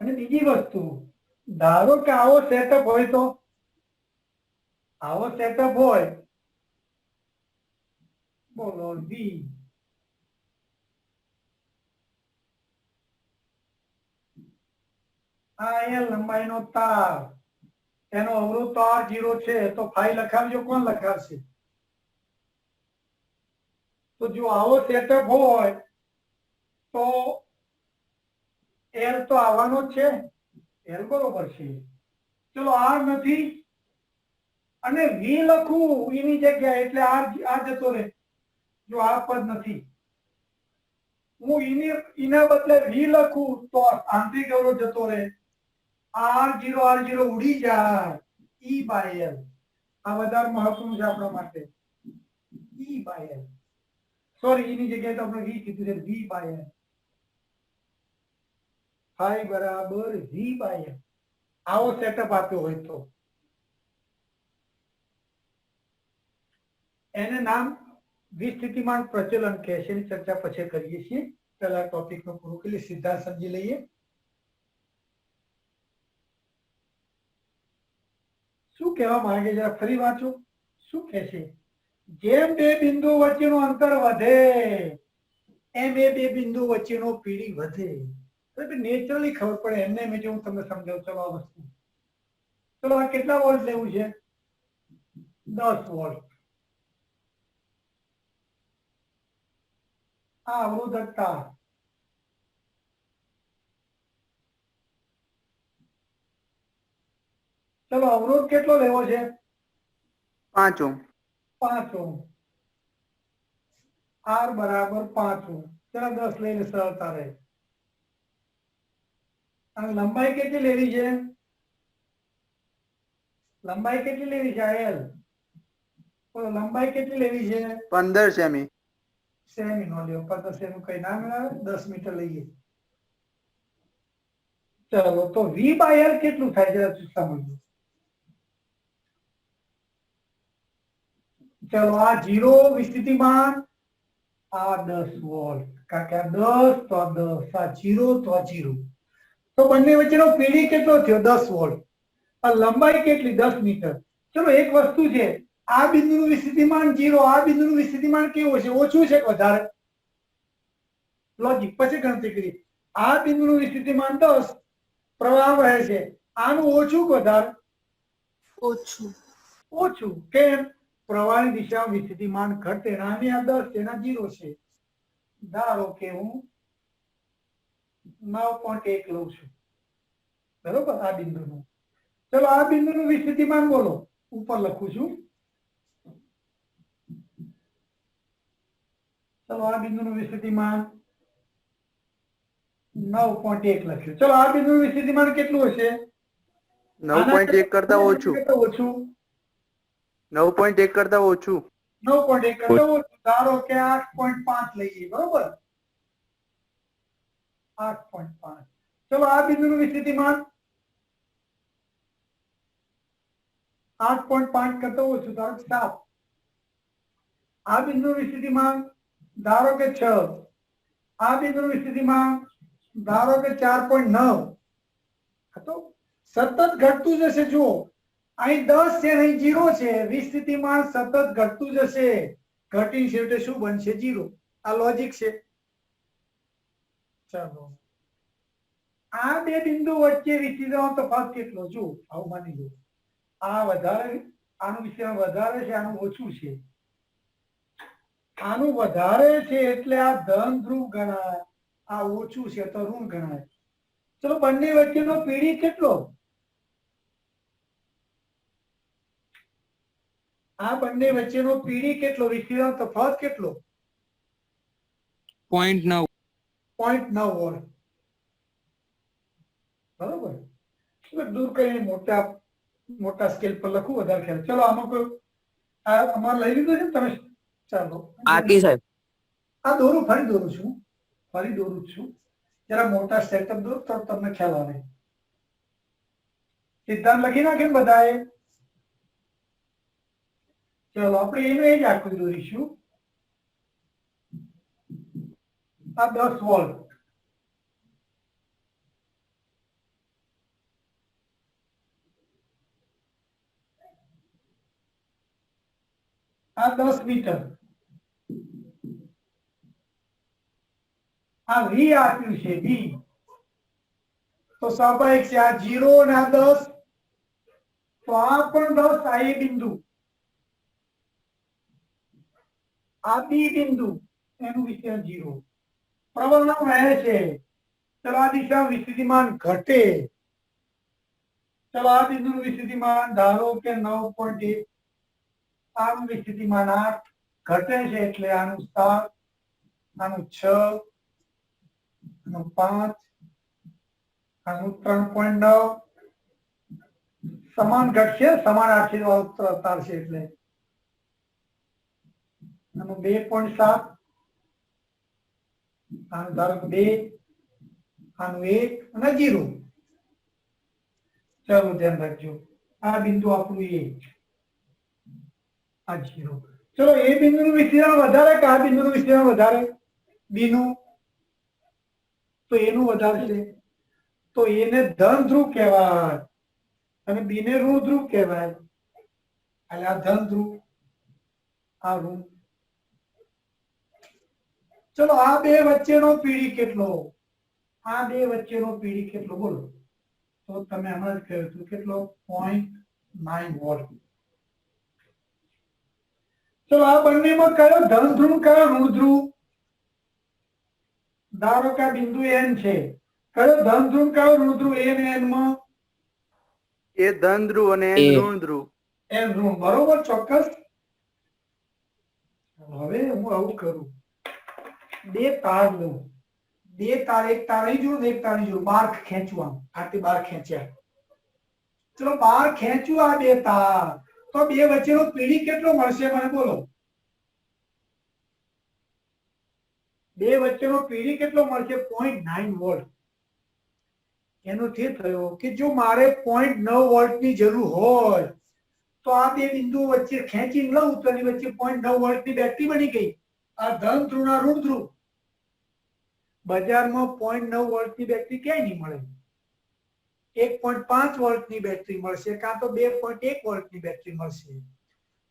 Speaker 1: અને બીજી વસ્તુ, ધારો કે આવો સેટઅપ હોય તો, આવો સેટઅપ હોય, બોલો વી આ એલ લંબાઈનો તાર, એનો અવરોધ તો R0 છે, તો ફાઈ લખાવજો. કોણ લખાવશે? તો જો આવો સેટઅપ હોય તો એલ તો આવવાનો જ છે. એલ બરોબર છે. ચલો આર નથી અને વી લખું એની જગ્યાએ, એટલે આ જતો રહે. જો આ પદ નથી, હું એના બદલે વી લખું તો આંતરિક અવરોધ જતો રહે. R0 ઉડી જાય. ઈ બાય એલ. આ વધારે મહત્વનું છે આપણા માટે. ઈ બાય એલ. સોરી, એની જગ્યાએ તો આપણે વી કીધું છે. વી બાય એલ. ફાઈ બરાબર વી બાય એલ. આવો સેટઅપ આપ્યો હોય તો એને નામ વિસ્થિતિમાન પ્રચલન કહે છે. એની ચર્ચા પછી કરીએ છીએ. પહેલા ટોપિક નો પૂરું કરી સિદ્ધાંત સમજી લઈએ. શું કહેવા માંગે જરા ફરી વાંચો. શું કહે છે? જેમ બે બિંદુ વચ્ચેનું અંતર વધે એમ એ બે બિંદુ વચ્ચેનો પીડી વધે. નેચરલી ખબર પડે એમને મેં હું તમને સમજાવું. ચલો આ વસ્તુ, ચલો આ કેટલા વોલ્ટ લેવું છે? 10 વોલ્ટ. આ અવરોધકતા ચલો અવરોધ કેટલો લેવો છે?
Speaker 5: 5 ઓહ્મ.
Speaker 1: 5 ઓહ્મ. R બરાબર 5 ઓહ્મ. ચલો 10 લઈને સરળતા રહે. અને લંબાઈ કેટલી લેવી છે? લંબાઈ કેટલી લેવી છે? એલ લંબાઈ કેટલી લેવી છે?
Speaker 5: 15 સેમી.
Speaker 1: સેમી નો લ્યો, 50 સેમી કઈ ના મળે, 10 મીટર લઈએ. ચલો તો V બાય L કેટલું થાય જરા સમજો. ચલો આ 0 વિસ્થિતિમાન, આ 10 વોલ્ટ, કારણ કે આ 10 તો આ 10, આ 0 તો આ 0, તો બંને વચ્ચેનો પીડી કેટલો થયો? 10 વોલ્ટ. આ લંબાઈ કેટલી? 10 મીટર. ચલો એક વસ્તુ છે, આ બિંદુનું વિસ્થિતિમાન 0, આ બિંદુનું વિસ્થિતિમાન કેવું છે? ઓછું છે કે વધારે? લોજિક પછી ગણતરી કરી. આ બિંદુનું વિસ્થિતિમાન 10, પ્રવાહ વહે છે, આનું ઓછું કે વધારે?
Speaker 4: ઓછું.
Speaker 1: ઓછું. કેમ? પ્રવાહની દિશામાં વિસ્થિતિમાન ઘટે, આની આ 10 છે, એના 0 છે. ધારો કે હું 9.1 લઉં છું, બરોબર, આ બિંદુનું. ચલો આ બિંદુનું વિસ્થિતિમાન બોલો, ઉપર લખું છું. ચલો આ બિંદુનું વિસ્થિતિમાન 9.1 લખ્યું. ચલો આ બિંદુનું વિસ્થિતિમાન કેટલું હશે?
Speaker 5: 9.1 કરતા ઓછું.
Speaker 1: ઓછું.
Speaker 5: 9.1 કરતા ઓછું.
Speaker 1: 9.1 કરતા ઓછું. ધારો કે 8.5 લઈએ, બરોબર, 8.5. ચલો આ બિંદુનું વિસ્થિતિમાન 8.5 કરતા ઓછું, ધારો કે 7. આ બિંદુનું વિસ્થિતિમાન ધારો કે 6. આ બિંદુનું વિસ્થિતિમાન ધારો કે 4.9. તો સતત ઘટતું જશે. જુઓ અહીં 10 છે, અહીં 0 છે, વિસ્થિતિમાન સતત ઘટતું જશે, ઘટી છેવટે શું બનશે? 0. આ લોજિક છે. ચાલો આ બે બિંદુ વચ્ચે વિસ્થિતિમાન તફાવત કેટલો? જો આવું માની લો, આ વધારે, આનું વિસ્થિતિમાન વધારે છે, આનું ઓછું છે. આનું વધારે છે એટલે આ ધન ધ્રુવ ગણાય, આ ઓછું છે તો ઋણ ગણાય. ચલો બંને વચ્ચેનો પીડી કેટલો? આ બંને વચ્ચેનો પીડી કેટલો? વિસ્થિતિમાન તફાવત કેટલો?
Speaker 3: 0.9.
Speaker 1: 0.9 વોલ્ટ. બરોબર. દૂર કરીને મોટા સ્કેલ પર લખું, વધારે ખ્યાલ. ચલો આમાં કોઈ અમારે લઈ લીધું છે તમે? ચાલો
Speaker 2: આકી સાહેબ
Speaker 1: આ દોરું, ફરી દોરું છું, જરા મોટા સેટઅપ દોર તો તમને ખ્યાલ આવે. સિદ્ધાંત લખી નાખે ને બધાએ? ચલો આપણે એનું એ જ આકૃતિ દોરીશું. આ 10 વોલ્ટ, આ 10 મીટર, આ V આપ્યું છે, V. તો સ્વાભાવિક છે આ 0 અને આ 10, તો આ પણ 10, આ એ બિંદુ, આ બી બિંદુ, એનું વિસ્તરણ 0. પ્રવાહ વહે છે. ચલો આ દિશામાં વિસ્થિતિમાન ઘટે. ચલો આ બિંદુનું વિસ્થિતિમાન ધારો કે 9.1, આનું વિસ્થિતિમાન 8, ઘટે છે એટલે આનું 7, આનું 6, આનું 5, આનું 3.9, સમાન ઘટશે, સમાન આશીર્વાદ તારશે એટલે આનું 2.7, આનું ધારો કે 2, આનું 1 અને 0. ચાલો ધ્યાન રાખજો, આ બિંદુ આપણું A, આ 0. ચલો એ બિંદુનું વિસ્તરણ વધારે કે આ બિંદુનું વિસ્તરણ વધારે? બી નું. તો એનું વધારે છે, તો એને ધન ધ્રુવ કહેવાય અને બી ને ઋણ ધ્રુવ કહેવાય. એટલે આ ધન ધ્રુવ, આ ઋણ. ચલો આ બે વચ્ચેનો પીડી કેટલો? આ બે વચ્ચેનો પીડી કેટલો બોલો? તો તમે હમણાં જ કહ્યું હતું કેટલો? 0.9 વોલ્ટ. ચલો આ બંનેમાં કયો ધન ધ્રુવ, કયો ઋણ ધ્રુવ? ધારો કે આ બિંદુ N છે, કયો ધન ધ્રુવ, કયો ઋણ ધ્રુવ? A ને N માં
Speaker 5: એ ધન ધ્રુવ અને
Speaker 2: એ.
Speaker 5: ઋણ ધ્રુવ.
Speaker 1: N ઋણ, બરોબર, ચોક્કસ. હવે હું આવું કરું, બે તાર લઉં, બે તાર, એક તાર અહીં જોડું, એક તાર અહીં જોડું, બાર ખેંચું, આમ આટલી બાર ખેંચ્યા. ચલો બાર ખેંચું આ બે તાર, તો બે વચ્ચેનો પીડી કેટલો મળશે મને બોલો? બે વચ્ચેનો પીડી કેટલો મળશે 0.9 વોલ્ટ. એનો તે થયો કે જો મારે 0.9 વોલ્ટની જરૂર હોય તો આ બે બિંદુઓ વચ્ચે ખેંચીને લઉં તો એની વચ્ચે 0.9 વોલ્ટની બેટરી બની ગઈ. આ ધન ધ્રુવ ના ઋણ ધ્રુવ. બજારમાં 0.9 વોલ્ટની બેટરી ક્યાંય નહીં મળે. 1.5 વોલ્ટની બેટરી મળશે કાં તો 2.1 વોલ્ટની બેટરી મળશે.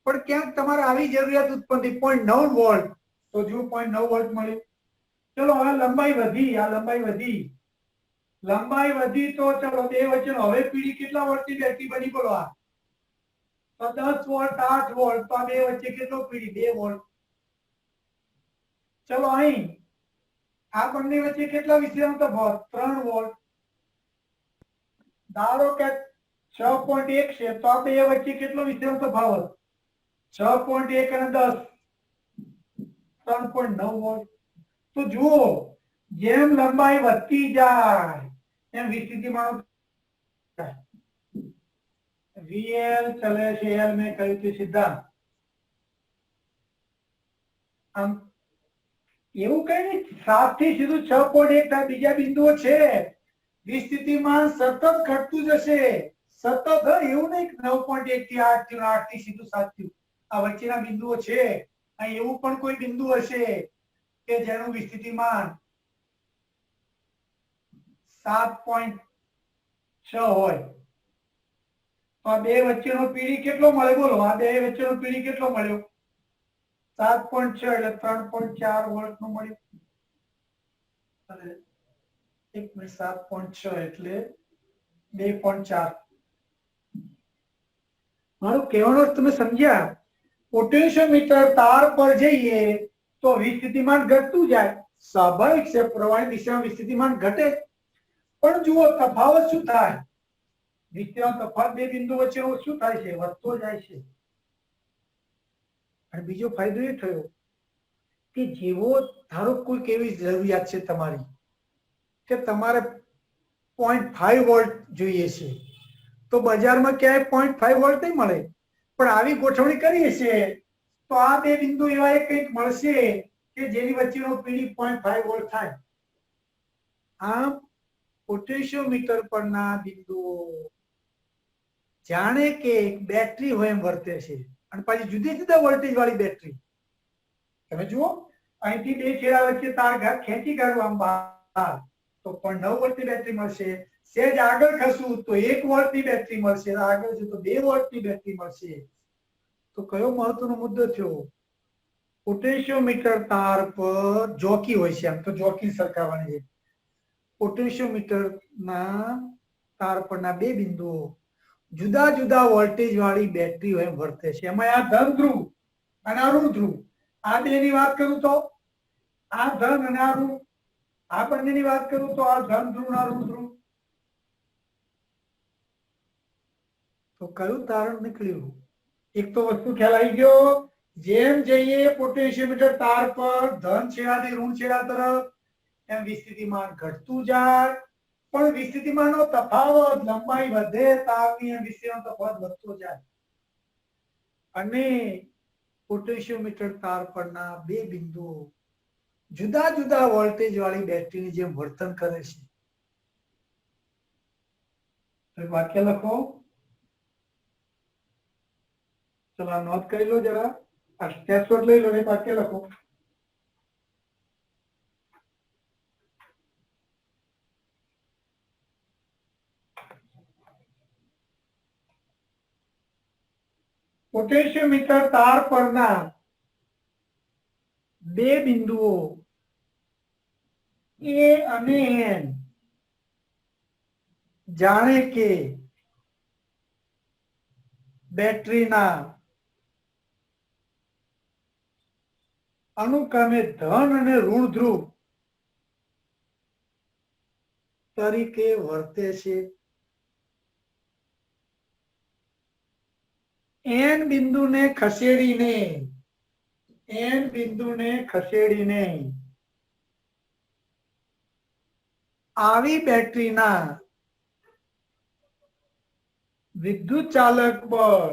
Speaker 1: પણ ક્યાંક તમારે આવી જરૂરિયાત ઉત્પન્ન થઈ 0.9 વોલ્ટ તો જો 0.9 વોલ્ટ મળે. ચલો હવે લંબાઈ વધી. આ લંબાઈ વધી તો ચલો બે વચ્ચેનો હવે પીડી કેટલા વોલ્ટની બેટરી બની બોલો. આ તો 10 વોલ્ટ 8 વોલ્ટ તો આ બે વચ્ચે કેટલો પીડી 2 વોલ્ટ. ચલો અહીં આ બંને વચ્ચે કેટલા વિષયનો તફાવત 3 વોલ્ટ. ધારો કે 6.1 છે તો આ બે વચ્ચે કેટલો વિષયનો તફાવત 6.1 અને 10 3.9 વોલ્ટ. તો જુઓ જેમ લંબાઈ વધતી જાય એમ વિસ્તૃતિમાન VL ચલે છે L મેં કહ્યું તે સિદ્ધાંત. આમ એવું કઈ નહીં 7 થી સીધું 6.1 થાય. બીજા બિંદુઓ છે વિસ્તૃતિમાન સતત ઘટતું જશે. સતત એવું નહીં 9.1 થી 8 થી 8 થી સીધું 7 થયું. આ વચ્ચેના બિંદુઓ છે. અહીં એવું પણ કોઈ બિંદુ હશે કે જેનું વિસ્તૃતિમાન 7.6 હોય તો આ બે વચ્ચેનો પીડી કેટલો મળે બોલો. આ બે વચ્ચેનો પીડી કેટલો મળ્યો 7.6 એટલે 3.4 વોલ્ટ નું મળ્યું. અને 7.6 એટલે 2.4. મારું કહેવાનો અર્થ તમે સમજ્યા. પોટેન્શિયોમીટર તાર પર જઈએ તો વિસ્તૃતિમાન ઘટતું જાય. સ્વાભાવિક છે પ્રવાહની દિશામાં વિસ્તૃતિમાન ઘટે. પણ જુઓ તફાવત શું થાય. વિસ્તૃતિમાં તફાવત બે બિંદુ વચ્ચેનો શું થાય છે વધતો જાય છે. અને બીજો ફાયદો એ થયો કે જેવો ધારો કોઈ કેવી જરૂરિયાત છે તમારી કે તમારે 0.5 વોલ્ટ જોઈએ છે તો બજારમાં ક્યાંય 0.5 વોલ્ટ નહીં મળે. પણ આવી ગોઠવણી કરીએ છીએ તો આ બે બિંદુ એવા એક કંઈક મળશે કે જેની વચ્ચેનો પીડી 0.5 વોલ્ટ થાય. આમ પોટેન્શિયોમીટર પરના બિંદુઓ જાણે કે એક બેટરી હોય એમ વર્તે છે. અને પાછી જુદી જુદા વોલ્ટેજ વાળી બેટરી. તમે જુઓ અહીંથી બે છેડા વચ્ચે તાર ખેંચી કાઢવામાં બહાર તો 0.9 વોલ્ટની બેટરી મળશે. સેજ આગળ ખસું તો 1 વોલ્ટની બેટરી મળશે. આગળ છે તો 2 વોલ્ટની બેટરી મળશે. તો કયો મહત્વનો મુદ્દો થયો. પોટેન્શિયોમીટર તાર પર જોકી હોય છે. આમ તો જોકી સરખાવવાની છે. પોટેન્શિયોમીટરના તાર પરના બે બિંદુઓ જુદા જુદા વોલ્ટેજ વાળી બેટરી હોય એમ વર્તે છે. એમાં આ ધન ધ્રુવ અને આ ઋણ ધ્રુવ આ બેની વાત કરું તો આ ધન અને આ ઋણ આ બંનેની વાત કરું તો આ ધન ધ્રુવ અને આ ઋણ ધ્રુવ. તો કયું તારણ નીકળ્યું. એક તો વસ્તુ ખ્યાલ આવી ગયો. જેમ જઈએ પોટેન્શિયોમીટર તાર પર ધન છેડાથી ઋણ છેડા તરફ એમ વિસ્તૃતિમાન ઘટતું જાય. પણ વિસ્તૃતિમાનનો તફાવત લંબાઈ વધે તારની એમ વિસ્તૃતિનો તફાવત વધતો જાય. અને પોટેન્શિયોમીટર તાર પરના બે બિંદુઓ જુદા જુદા વોલ્ટેજ વાળી બેટરીની જેમ વર્તન કરે છે. વાક્ય લખો. ચલો નોંધ કરી લો જરા. આ સ્નેપશોટ લઈ લો ને વાક્ય લખો. પોટેન્શિયોમીટર તાર પરના બે બિંદુઓ A અને N જાણે કે બેટરીના અનુક્રમે ધન અને ઋણ ધ્રુવ તરીકે વર્તે છે. N બિંદુને ખસેડીને આવી બેટરીના વિદ્યુત ચાલક બળ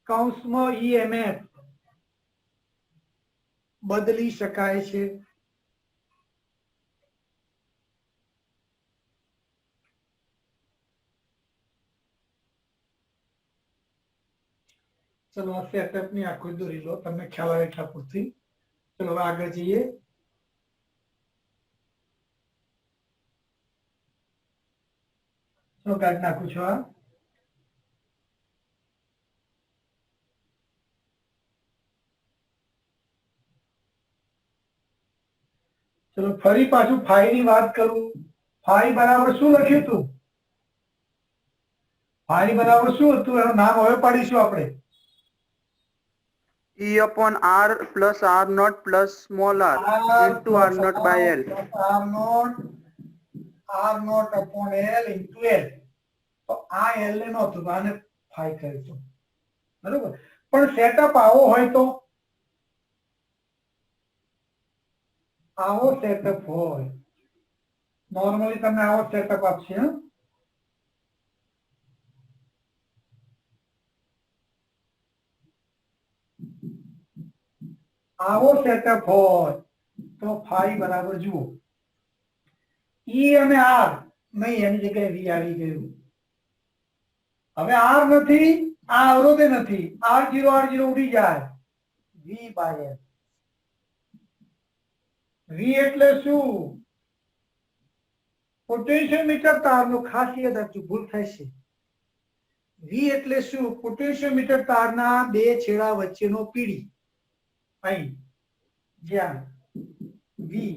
Speaker 1: કૌંસમાં EMF બદલી શકાય છે. ચલો આ સેટઅપ ની આખો દોરી લો, તમને ખ્યાલ આવે એટલા પૂરતી. ચલો હવે આગળ જઈએ. ચલો કાઢી નાખું છું આ. ચલો ફરી પાછું ફાઈ ની વાત કરું. ફાઈ બરાબર શું લખ્યું હતું? ફાઈ બરાબર શું હતું? એનું નામ હવે પાડીશું આપણે.
Speaker 5: E upon R plus R naught plus small r into R naught by L.
Speaker 1: R naught upon L into L. તો આ L ને નહોતું, આને ફાઈ કરીશું. બરોબર. પણ સેટઅપ આવો હોય તો, આવો સેટઅપ હોય, નોર્મલી તમને આવો સેટઅપ આપશે. હા, આવો સેટઅપ હોય તો ફાઈ બરાબર જુઓ, ઈ અને આર નહીં, એની જગ્યાએ વી આવી ગયું. હવે આર નથી, આ અવરોધે નથી, R0 ઉડી જાય, વી બાય એલ. વી એટલે શું? પોટેન્શિયોમીટર તારનો, ખાસ યાદ રાખજો, ભૂલ થાય છે. વી એટલે શું? પોટેન્શિયોમીટર તારના બે છેડા વચ્ચેનો પીડી. અહીં જ્યાં વી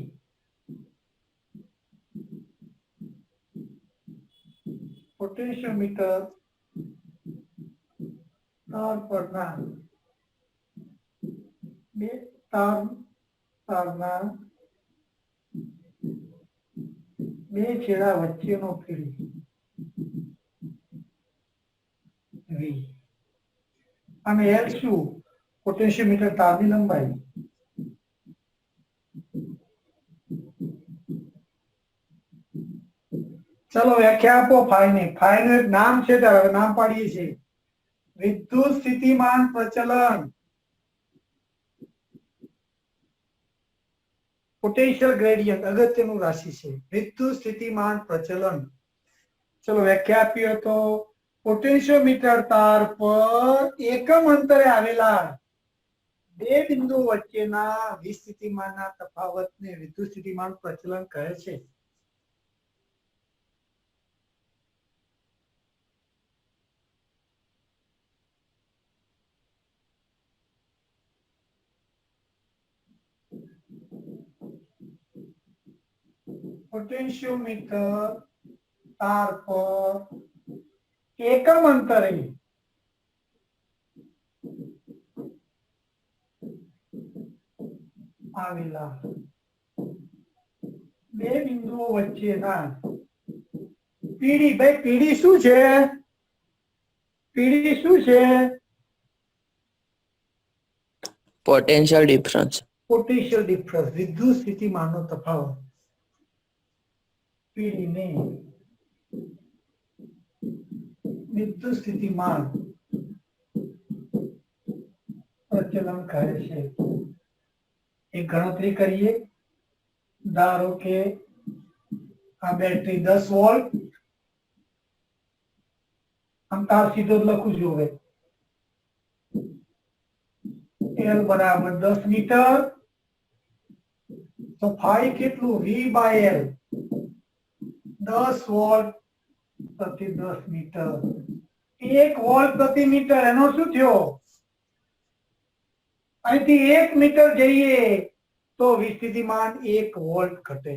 Speaker 1: પોટેન્શિયોમીટર તાર પરના બે તારના બે છેડા વચ્ચેનો પીડી વી. અને એલ શું? પોટેન્શિયોમીટર તારની લંબાઈ. ચલો વ્યાખ્યા આપો ફાઈ ને. ફાઈ નું એક નામ છે, ત્યારે નામ પાડીએ છીએ. વિદ્યુત સ્થિતિમાન પ્રચલન, પોટેન્શિયલ ગ્રેડિયન્ટ અગત્યનું રાશિ છે. વિદ્યુત સ્થિતિમાન પ્રચલન. ચલો વ્યાખ્યા આપીએ તો, પોટેન્શિયોમીટર તાર પર એકમ અંતરે આવેલા બે બિંદુ વચ્ચેના વિસ્થિતિમાનના તફાવતને વિદ્યુત સ્થિતિમાન પ્રચલન કહે છે. પોટેન્શિયોમીટર તાર પર એકમ અંતરે આવેલા બે બિંદુઓ વચ્ચેના પીડી. ભાઈ પીડી શું છે? પીડી શું છે?
Speaker 2: Potential difference.
Speaker 1: પોટેન્શિયલ ડિફરન્સ, વિદ્યુત સ્થિતિમાનનો તફાવત. પીડી ને વિદ્યુત સ્થિતિમાન પ્રચલન કહે છે. એક ગણતરી કરીએ. ધારો કે આ બેટરી 10 વોલ્ટ, આમ તાર સીધો જ લખું છું. હવે L બરાબર 10 મીટર, તો ફાઈ કેટલું? વી બાય એલ. 10 વોલ્ટ પ્રતિ 10 મીટર. 1 વોલ્ટ પ્રતિ મીટર, એનો શું થયો? અહીંથી 1 મીટર જઈએ તો વિસ્થિતિમાન 1 વોલ્ટ ઘટે.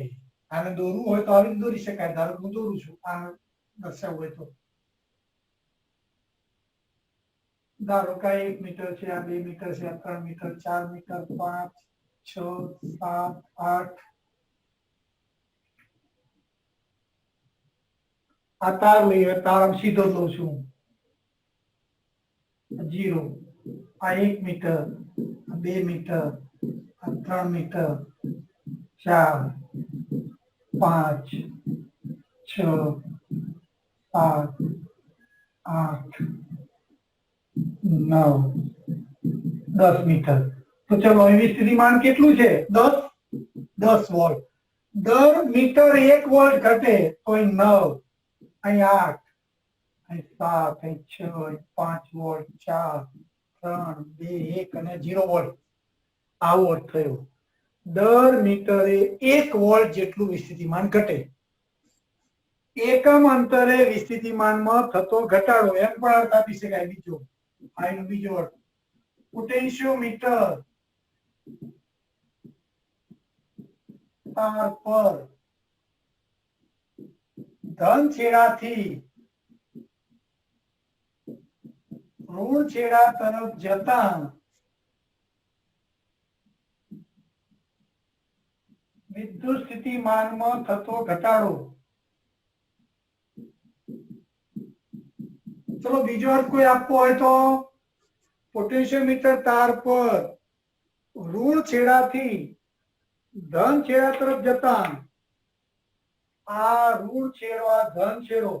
Speaker 1: આને દોરવું હોય તો આવી રીતે દોરી શકાય. ધારો કે હું દોરું છું, આને દર્શાવવું હોય તો. ધારો કે 1 મીટર છે, આ 2 મીટર છે, આ 3 મીટર, 4 મીટર, 5, 6, 7, 8. આ તાર લઈએ, તાર આમ સીધો લઉં છું. 0. આ 1 મીટર, આ 2 મીટર, આ 3 મીટર, 4, 5, 6, 7, 8, 9, 10 મીટર. તો ચલો એવી સ્થિતિમાન કેટલું છે? 10 વોલ્ટ. દર મીટર 1 વોલ્ટ ઘટે તો 9, અહીં 8, અહીં 7, અહીં 6, અહીં 5 વોલ્ટ, 4, 3 2 1 અને 0 વોલ્ટ આવો અર્થ થયો. દર મીટરે 1 વોલ્ટ જેટલું વિસ્થિતિમાન ઘટે. એકમ અંતરે વિસ્થિતિમાનમાં થતો ઘટાડો એમ પણ અર્થ આપી શકાય. બીજો આનો બીજો અર્થ પોટેન્શિયોમીટર તાર પર ધન છેડાથી ઋણ છેડા તરફ જતા વિદ્યુત સ્થિતિમાનમાં થતો ઘટાડો. ચલો બીજો અર્થ કોઈ આપવો હોય તો પોટેન્શિયોમીટર તાર પર ઋણ છેડાથી ધન છેડા તરફ જતા આ ઋણ છેડો આ ધન છેડો.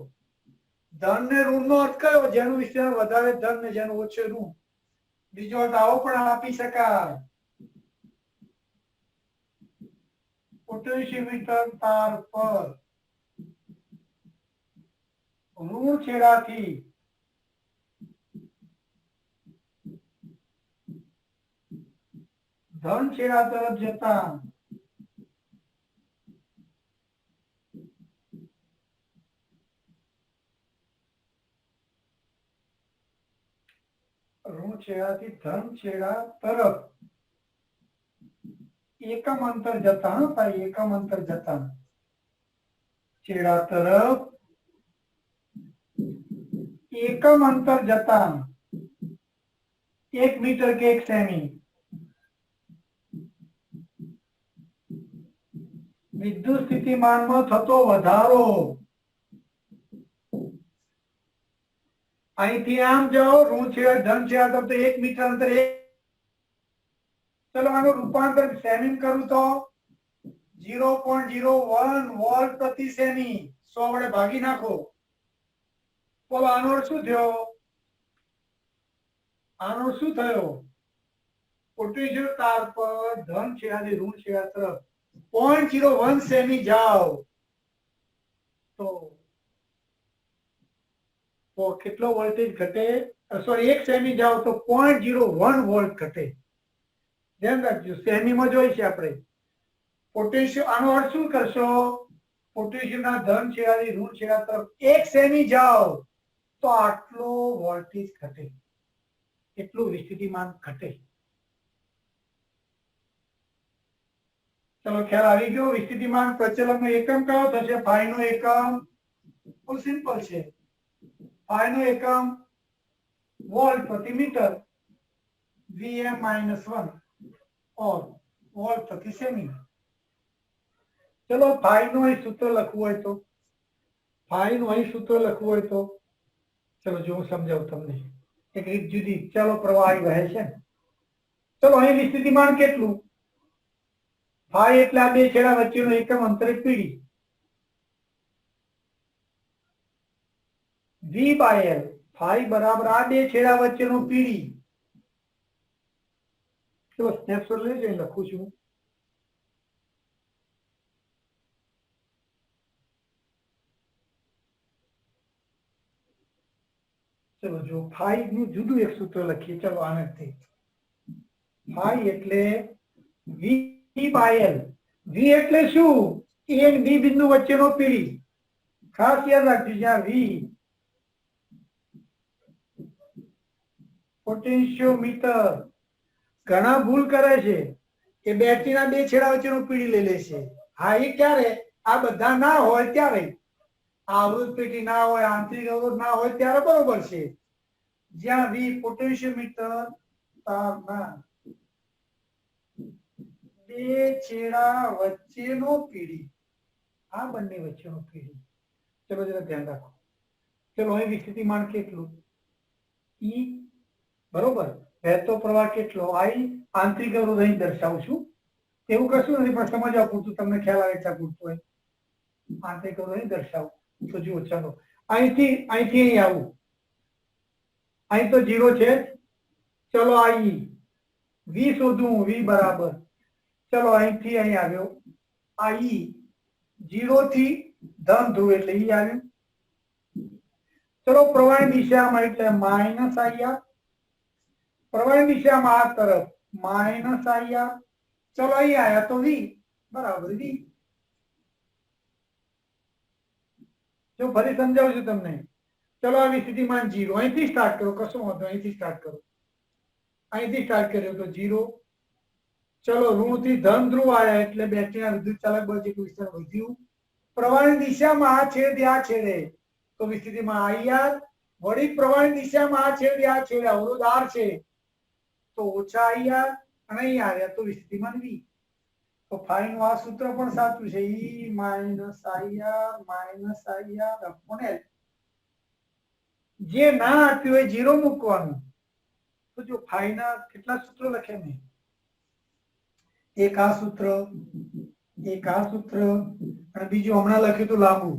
Speaker 1: ધન ને ઋણ નો અર્થ કયો? જેનું વિસ્તરણ વધારે ધન ને જેનું ઓછું ઋણ. બીજો અર્થ આવો પણ આપી શકાય. પોટેન્શિયોમીટર તાર પર ઋણ છેડાથી ધન છેડા તરફ જતા ઋણ છેડાથી ધન છેડા તરફ એકમ અંતર જતા ભાઈ એકમ અંતર જતા છેડા તરફ એકમ અંતર જતા 1 મીટર કે 1 સેમી વિદ્યુત સ્થિતિમાનમાં થતો વધારો. અહીંથી આમ જાઓ ઋણ છેડા ધન છેડા તરફ તો 1 મીટર અંતર. ચલો આનું રૂપાંતર સેમી કરું તો 0.01 વોલ્ટ પ્રતિ સેમી. 100 વડે ભાગી નાખો. બોલો આનો અર્થ શું થયો? આનો અર્થ શું થયો? પોટેન્શિયલ તાર પર ધન છેડાથી ઋણ છેડા તરફ 0.01 સેમી જાઓ તો કેટલો વોલ્ટેજ ઘટે? સોરી 1 સેમી જાઓ તો 0.01 વોલ્ટ ઘટે. ધ્યાન રાખજો સેમીમાં જોઈ છે આપણે. પોટેન્શિયલ આનો અર્થ શું કરશો? પોટેન્શિયલના ધન છેડાથી ઋણ છેડા તરફ 1 સેમી જાઓ તો આટલો વોલ્ટેજ ઘટે, એટલું વિસ્થિતિમાન ઘટે. ચલો ખ્યાલ આવી ગયો. વિસ્થિતિમાન પ્રચલનનો એકમ કયો થશે? ફાઈ નો એકમ બહુ સિમ્પલ છે. ફાઈ નો એકમ વોલ્ટ પ્રતિ મીટર Vm-1 और वोल्ट प्रति सेमी. चलो फाई નું અહીં સૂત્ર લખવું હોય તો ફાઈ નું અહીં સૂત્ર લખવું હોય તો ચલો જો હું સમજાવું તમને એક રીત જુદી. ચાલો પ્રવાહી વહે છે. ચલો અહીં વિસ્થિતિમાન કેટલું? ફાઈ એટલે આ બે છેડા વચ્ચેનો એકમ અંતરે પીડી. V/L ફાઈ બરાબર આ બે છેડા વચ્ચેનો પીડી. ચલો સ્નેપશોટ લઈ જઈને લખું છું. ચલો જો ફાઈ નું જુદું એક સૂત્ર લખીએ. ચલો આનાથી ફાઈ એટલે V/L. V એટલે શું? A અને B બિંદુ વચ્ચેનો પીડી. ખાસ યાદ રાખજો. જ્યાં V પોટેન્શિયોમીટર ઘણા ભૂલ કરે છે કે બેટરીના બે છેડા વચ્ચેનો પીડી લઈ લે છે. હા એ ક્યારે? આ બધા ના હોય ત્યારે. આવૃત પેટી ના હોય, આંતરિક અવરોધ ના હોય ત્યારે બરોબર છે. જ્યાં V પોટેન્શિયોમીટર તારના બે છેડા વચ્ચેનો પીડી, આ બંને વચ્ચેનો પીડી. ચલો જરા ધ્યાન રાખો. ચલો અહીં વિસ્થિતિમાન કેટલું? E બરોબર. વહેતો પ્રવાહ કેટલો? I. આંતરિક અવરોધ અહીં દર્શાવું છું. એવું કશું નથી પણ સમજવા પૂરતું, તમને ખ્યાલ આવે ત્યાં પૂરતું હોય. આંતરિક અવરોધ અહીં દર્શાવું તો જુઓ. ચાલો અહીંથી અહીં આવું. અહીં તો 0 છે. ચલો I V શોધું. V બરાબર ચલો અહીંથી અહીં આવ્યો. I 0 થી ધન ધ્રુવ એટલે ઈ આવ્યું. ચલો પ્રવાહની દિશામાં એટલે -I. प्रवाहनी दिशा में आ तरफ माइनस आई आर, चलो अहीं आया तो वी बराबर वी। जो फरी समझावुं छुं तमने। चलो आ स्थितिमान 0 અહીંથી સ્ટાર્ટ કરો, કશો વાંધો અહીંથી સ્ટાર્ટ કરો, અહીંથી સ્ટાર્ટ કર્યો તો 0। चलो ऋण थी धन ध्रुव आया એટલે બેટરીના વિદ્યુત ચાલક બળ જેટલું વિસ્તરણ વધ્યું। પ્રવાહની દિશામાં આ છેડે આ છેડે તો વિસ્થિતિમાં IR, વળી પ્રવાહની દિશામાં આ છેડે અવરોધ R છે તો ઓછા IR અને અહીં આવ્યા તો વિસ્થિતિમાન V। તો ફાઈ નું આ સૂત્ર પણ સાચું છે, E - IR अपॉन L। જે ના આપ્યું હોય 0 મૂકવાનું। તો જો ફાઈ ના કેટલા સૂત્રો લખે મેં, एक आ सूत्र અને બીજું હમણાં લખ્યું હતું લાંબુ,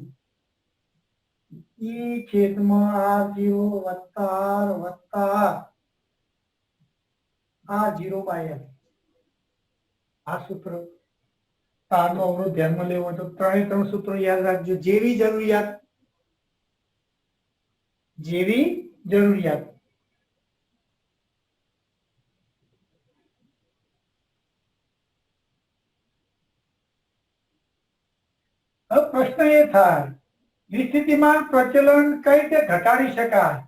Speaker 1: E છેદમાં R0 વત્તા R વત્તા R0 બાય L। આ સૂત્ર તારનો અવરોધ ધ્યાનમાં લેવો હોય તો ત્રણે ત્રણ સૂત્રો યાદ રાખજો, જેવી જરૂરિયાત। अब प्रश्न ये था विस्थितिमान प्रचलन कई રીતે ઘટાડી શકાય।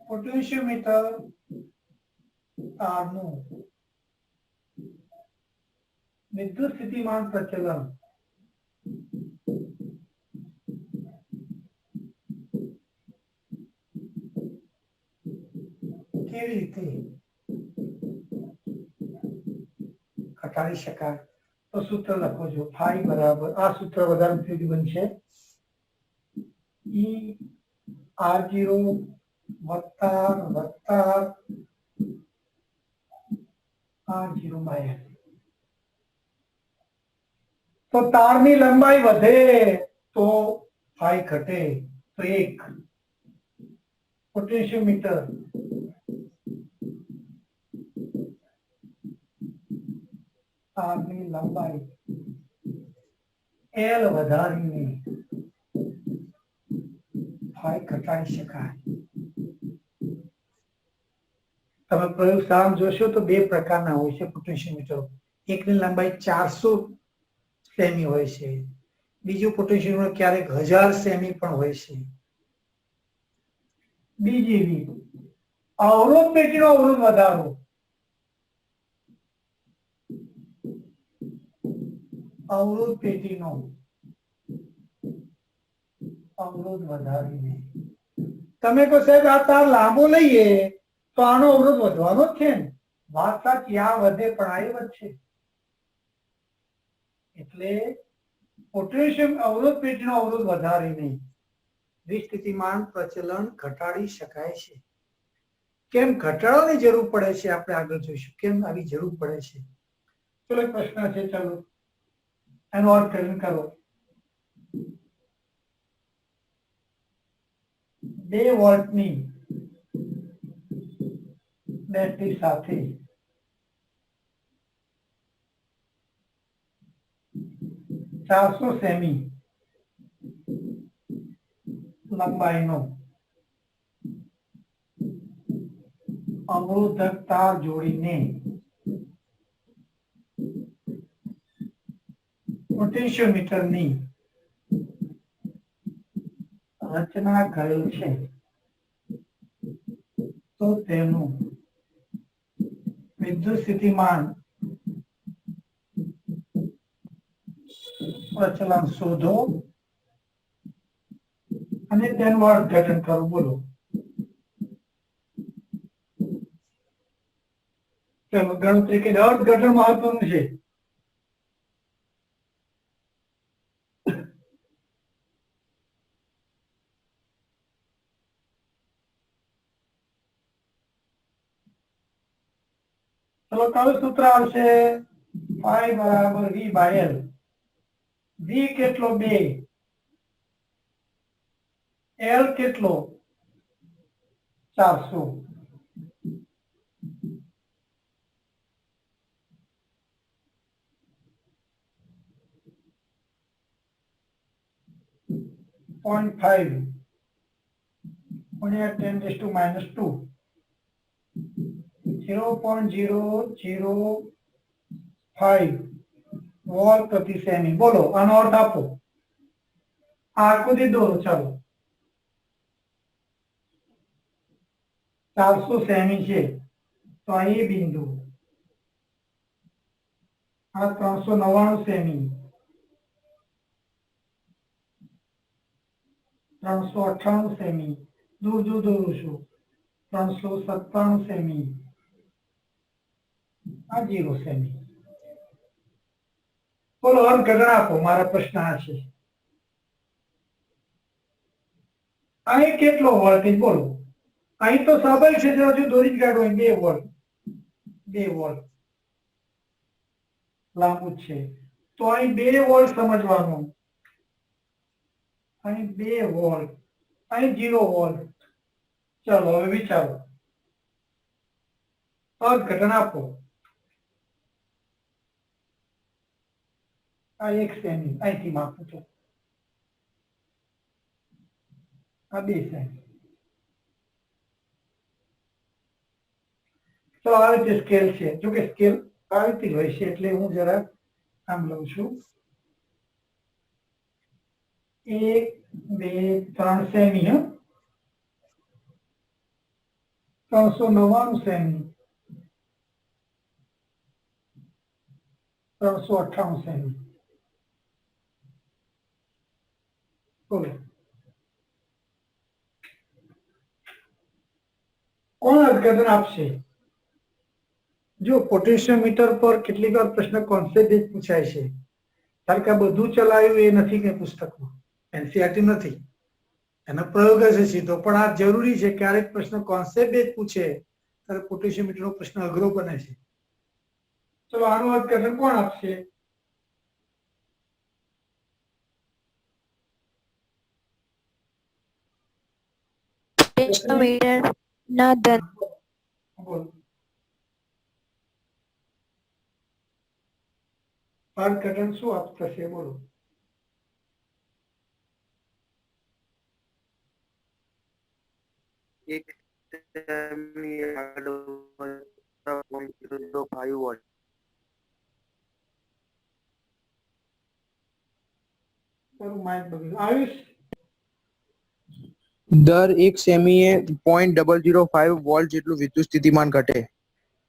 Speaker 1: પોટેન્શિયોમીટર તારનું વિદ્યુત સ્થિતિમાન પ્રચલન કેવી રીતે ઘટાડી શકાય। તો સૂત્ર લખો છો, ફાઈ બરાબર આ સૂત્ર વધારે ઉપયોગી બનશે, E R0 વત્તા R0 બાય L। તો તારની લંબાઈ વધે તો ફાઈ ઘટે, તો 1 પોટેન્શિયોમીટર તારની લંબાઈ L વધારીને ફાઈ ઘટાડી શકાય। તમે પ્રયોગશાળામાં જોશો તો બે પ્રકારના હોય છે પોટેન્શિયોમીટર, એકની લંબાઈ 400 સેમી હોય છે, બીજું પોટેન્શિયોમીટર ક્યારેક 1000 સેમી પણ હોય છે। બીજી રીત અવરોધ પેટીનો અવરોધ વધારો, અવરોધ પેટીનો અવરોધ વધારીને તમે કહો સાહેબ આ તાર લાંબો લઈએ તો આનો અવરોધ વધવાનો જ છે ને, વાત સાચી, આ વધે પણ આ વધશે। એટલે પોટેન્શિયમ અવરોધ પેટીનો અવરોધ વધારીને વિસ્થિતિમાન પ્રચલન ઘટાડી શકાય છે। કેમ ઘટાડવાની જરૂર પડે છે આપણે આગળ જોઈશું, કેમ આવી જરૂર પડે છે। ચલો એક પ્રશ્ન છે, ચલો એનો અર્થ કરીને કરો। 2 વોલ્ટની બેટરી સાથે 400 સેમી લંબાઈનો અવરોધક તાર જોડીને પોટેન્શિયોમીટરની રચના કરેલ છે તો તેનું વિદ્યુત સ્થિતિમાન પ્રચલન શોધો અને તેનું અર્થઘટન કરો। બોલો, ચલો ગણતરી કે અર્થઘટન મહત્વનું છે। चलो कયું सूत्र આવશે, phi બરાબર v બાય l। v કેટલો 2, l કેટલો 400। 0.5 ગુણ્યા 10⁻², 0.005 વોલ્ટ પ્રતિ સેમી. બોલો આનો અર્થ આપો. આ આકૃતિ દોરો. ચાલો 400 સેમી છે તો આ એ બિંદુ, આ 399 સેમી, 398 સેમી, દૂર દૂર દોરું છું, 397 સેમી, આ 0 સેમી. બોલો અર્થઘટન આપો. મારા પ્રશ્ન આ છે. અહીં કેટલો વોલ્ટેજ બોલો? અહીં તો સ્વાભાવિક છે, હજુ દોરી જ કાઢો. 2 વોલ્ટ, 2 વોલ્ટ લાંબુ છે તો અહીં 2 વોલ્ટ સમજવાનું. અહીં 2 વોલ્ટ, અહીં 0 વોલ્ટ. ચાલો હવે વિચારો, અર્થઘટન આપો. આ 1 સેમી અહીંથી માપું છું, આ 2 સેમી. તો આ રીતે સ્કેલ છે. જો કે સ્કેલ આવી રીતે જ હોય છે એટલે હું જરા આમ લઉં છું. 1, 2, 3 સેમી. 399 semi, 398 semi. બોલો કોણ અર્થઘટન આપશે? જો પોટેન્શિયોમીટર પર કેટલીક વાર પ્રશ્ન કોન્સેપ્ટ જ પૂછાય છે. કારણ કે આ બધું ચલાવ્યું એ નથી કે પુસ્તકમાં, એનસીઆરટી નથી, એનો પ્રયોગ જ છે સીધો. પણ આ જરૂરી છે, ક્યારેક પ્રશ્ન કોન્સેપ્ટ જ પૂછે ત્યારે પોટેન્શિયોમીટરનો પ્રશ્ન અઘરો બને છે. ચલો આનું અર્થઘટન કોણ આપશે?
Speaker 6: પોટેન્શિયોમીટર ના ધન
Speaker 1: બોલો અર્થઘટન શું આપશે? બોલો.
Speaker 5: एक सेमी 0.005 वोल्ट.
Speaker 1: તારું માઇક બગડ્યું. આયુષ
Speaker 3: દર 1 સેમીએ 0.005 વોલ્ટ જેટલું વિદ્યુત સ્થિતિમાન ઘટે.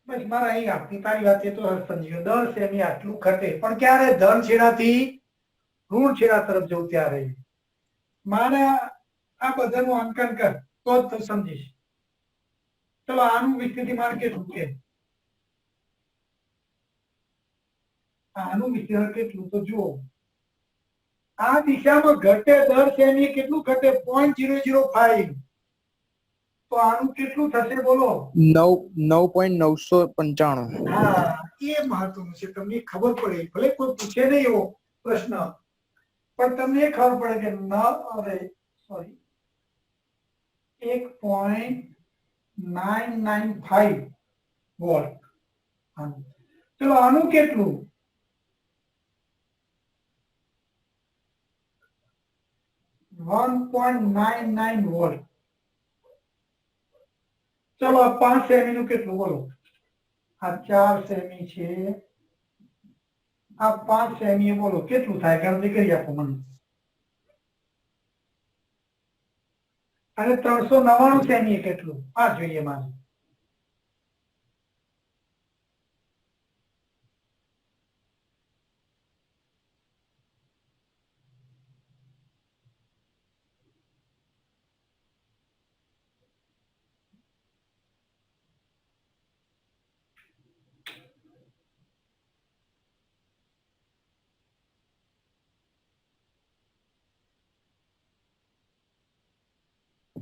Speaker 1: બસ મારા અહીં આપની તારી વાત એ તો સમજી ગયો. 10 સેમી આટલું ઘટે, પણ ક્યારે? ધન છેડાથી ઋણ છેડા તરફ જવું ત્યારે. મારે આ બધાનું અંકન કર તો જ તું સમજીશ. ચલો આનું વિસ્થિતિમાન કેટલું છે? આનું વિસ્તરણ કેટલું તો જુઓ. આ દિશામાં ઘટે 10 સેમી કેટલું ઘટે? 0.005. તો આનું કેટલું થશે બોલો?
Speaker 3: 9.995.
Speaker 1: હા, એ મહત્વનું છે. તમને ખબર પડે, ભલે કોઈ પૂછે નહીં એવો પ્રશ્ન, પણ તમને ખબર પડે કે સોરી 1.995 વોલ્ટ. ચલો આનું કેટલું? 1.99 વોલ્ટ. ચલો આ 5 સેમી નું કેટલું બોલો? આ 4 સેમી છે, આ 5 સેમી બોલો કેટલું થાય? ગણતરી કરી આપો મને. અને 399 સેમી કેટલું? આ જોઈએ મારે.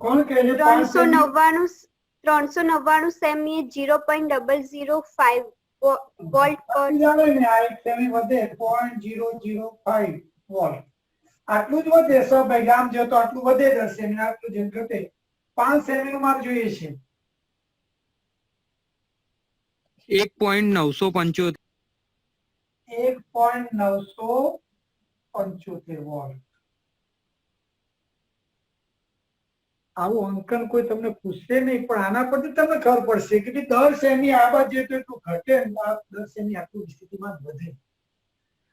Speaker 1: કોણ કહે છે?
Speaker 6: 399 સેમી 0.005 વોલ્ટ પર
Speaker 1: જાણે ને આ 1 સેમી વધે 0.005 વોલ્ટ. આટલું જ વધે. સ્વાભાવિક આમ જો તો આટલું વધે 10 સેમી, આટલું જેમ ઘટે. 5 સેમી નું માપ જોઈએ છે.
Speaker 3: 1.975.
Speaker 1: 1.975 વોલ્ટ. આવું અંકન કોઈ તમને પૂછશે નહીં, પણ આના પરથી તમને ખબર પડશે કે ભાઈ દર સેમી આ બાજુ તો એટલું ઘટે ને આ દર સેમી આટલું સ્થિતિમાં વધે.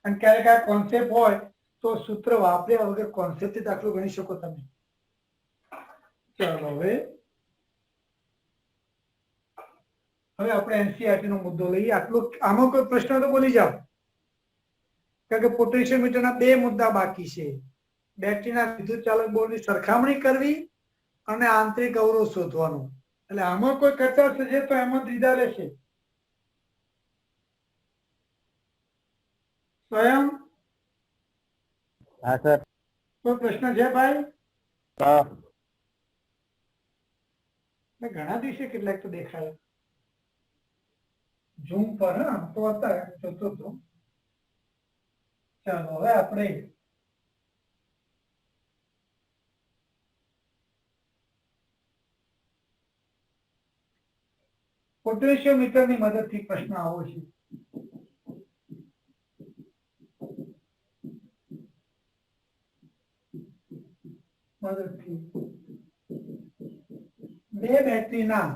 Speaker 1: અને ક્યારેક આ કોન્સેપ્ટ હોય તો સૂત્ર વાપર્યા વગર કોન્સેપ્ટથી દાખલો ગણી શકો તમે. ચાલો હવે આપણે એનસીઈઆરટી નો મુદ્દો લઈએ. આટલું આમાં કોઈ પ્રશ્ન તો બોલી જાઓ, કારણ કે પોટેન્શિયોમીટરના બે મુદ્દા બાકી છે. બેટરીના વિદ્યુત ચાલક બોર્ડની સરખામણી કરવી અને આંતરિક અવરોધ શોધવાનું. એટલે આમાં કોઈ કચાશ છે તો એમાં દીધા રહેશે. સ્વયં
Speaker 3: હા સર.
Speaker 1: કોઈ પ્રશ્ન છે ભાઈ?
Speaker 3: હા.
Speaker 1: ઘણા દિવસે કેટલાક તો દેખાય ઝૂમ પર. હા તો અત્યારે જોતો હતો. ચાલો હવે આપણે પોટેન્શિયોમીટરની મદદથી પ્રશ્ન આવો છે. મદદથી બે બેટરીના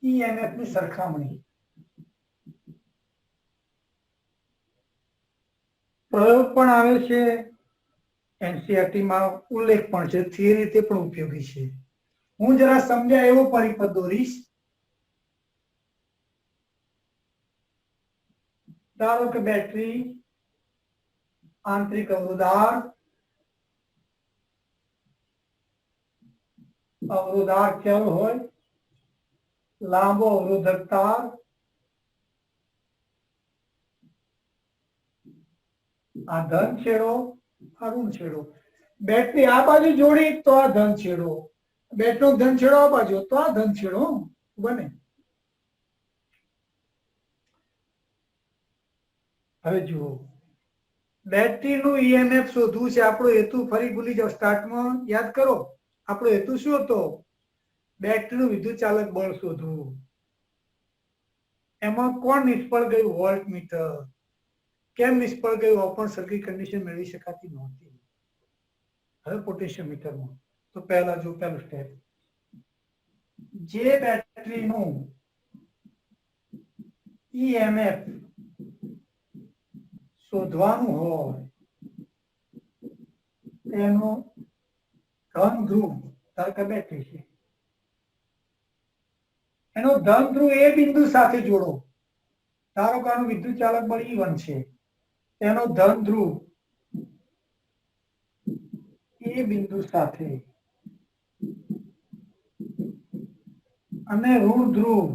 Speaker 1: ઈએમએફ ની સરખામણી. પ્રયોગ પણ આવે છે, એનસીઈઆરટી માં ઉલ્લેખ પણ છે, થિયરી તે પણ ઉપયોગી છે. હું જરા સમજાય એવો પરિપથ દોરીશ. ધારો કે બેટરી આંતરિક અવરોધાર ચલ હોય, લાંબો અવરોધક તાર, આ ધન છેડો, આ ઋણ છેડો. બેટરી આ બાજુ જોડી તો આ ધન છેડો, બેટરીનો ધન છેડો આ બાજુ તો આ ધન છેડો બને. હવે જુઓ, બેટરીનું ઈએમએફ શોધવું છે. આપણો હેતુ ફરી ભૂલી જાઓ, સ્ટાર્ટમાં યાદ કરો. આપણો હેતુ શું હતો? બેટરીનું વિદ્યુત ચાલક બળ શોધવું. એમાં કોણ નિષ્ફળ ગયું? વોલ્ટમીટર. કેમ નિષ્ફળ ગયું? ઓપન સર્કિટ કન્ડિશન મેળવી શકાતી નહોતી. હવે પોટેન્શિયોમીટરમાં તો પહેલા જો પહેલું સ્ટેપ, જે બેટરીનું ઈએમએફ શોધવાનું હોય તેનો ધન ધ્રુવ, ધારો કે બેટરી છે, એનો ધન ધ્રુવ એ બિંદુ સાથે જોડો. ધારો કે આનું વિદ્યુત ચાલક બળ E1 છે, તેનો ધન ધ્રુવ એ બિંદુ સાથે અને ઋણ ધ્રુવ,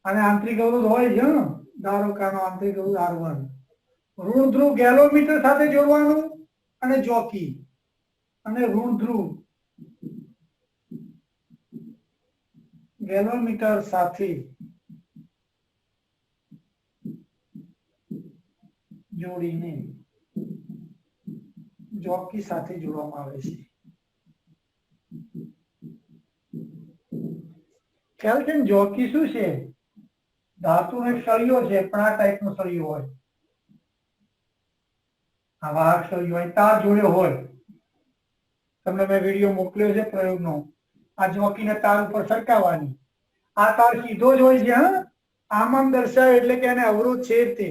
Speaker 1: અને આંતરિક અવરોધ હોય છે. ધારો કે આનો આંતરિક અવરોધ R1, ઋણ ધ્રુવ ગેલોમીટર સાથે જોડવાનું અને જોકી, અને ઋણ ધ્રુવ ગેલોમીટર સાથે જોડીને જોકી સાથે જોડવામાં આવે છે. ખ્યાલ છે ને? જોકી શું છે? ધાતુનો એક સળિયો છે, પણ આ ટાઈપનો સળિયો હોય, આ વાહક સળિયો હોય, તાર જોડ્યો હોય. તમને મેં વિડીયો મોકલ્યો છે પ્રયોગનો. આ જોકીને તાર ઉપર સરકાવવાની. આ તાર સીધો જ હોય છે. હા, આમ દર્શાવે એટલે કે એને અવરોધ છે. તે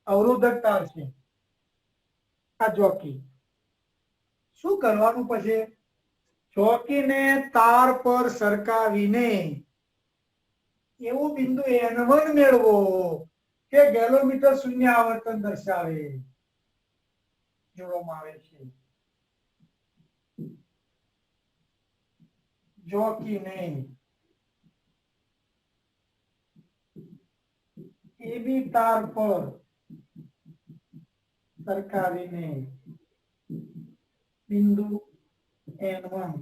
Speaker 1: અવરોધક તાર છે. આ જોકી. શું કરવાનું પછી? ચોકીને તાર પર સરકાવીને એવું બિંદુ N1 મેળવો કે ગેલોમીટર શૂન્ય આવર્તન દર્શાવે, જોડવામાં આવે છે. જોકીને AB તાર પર સરકાવીને બિંદુ N1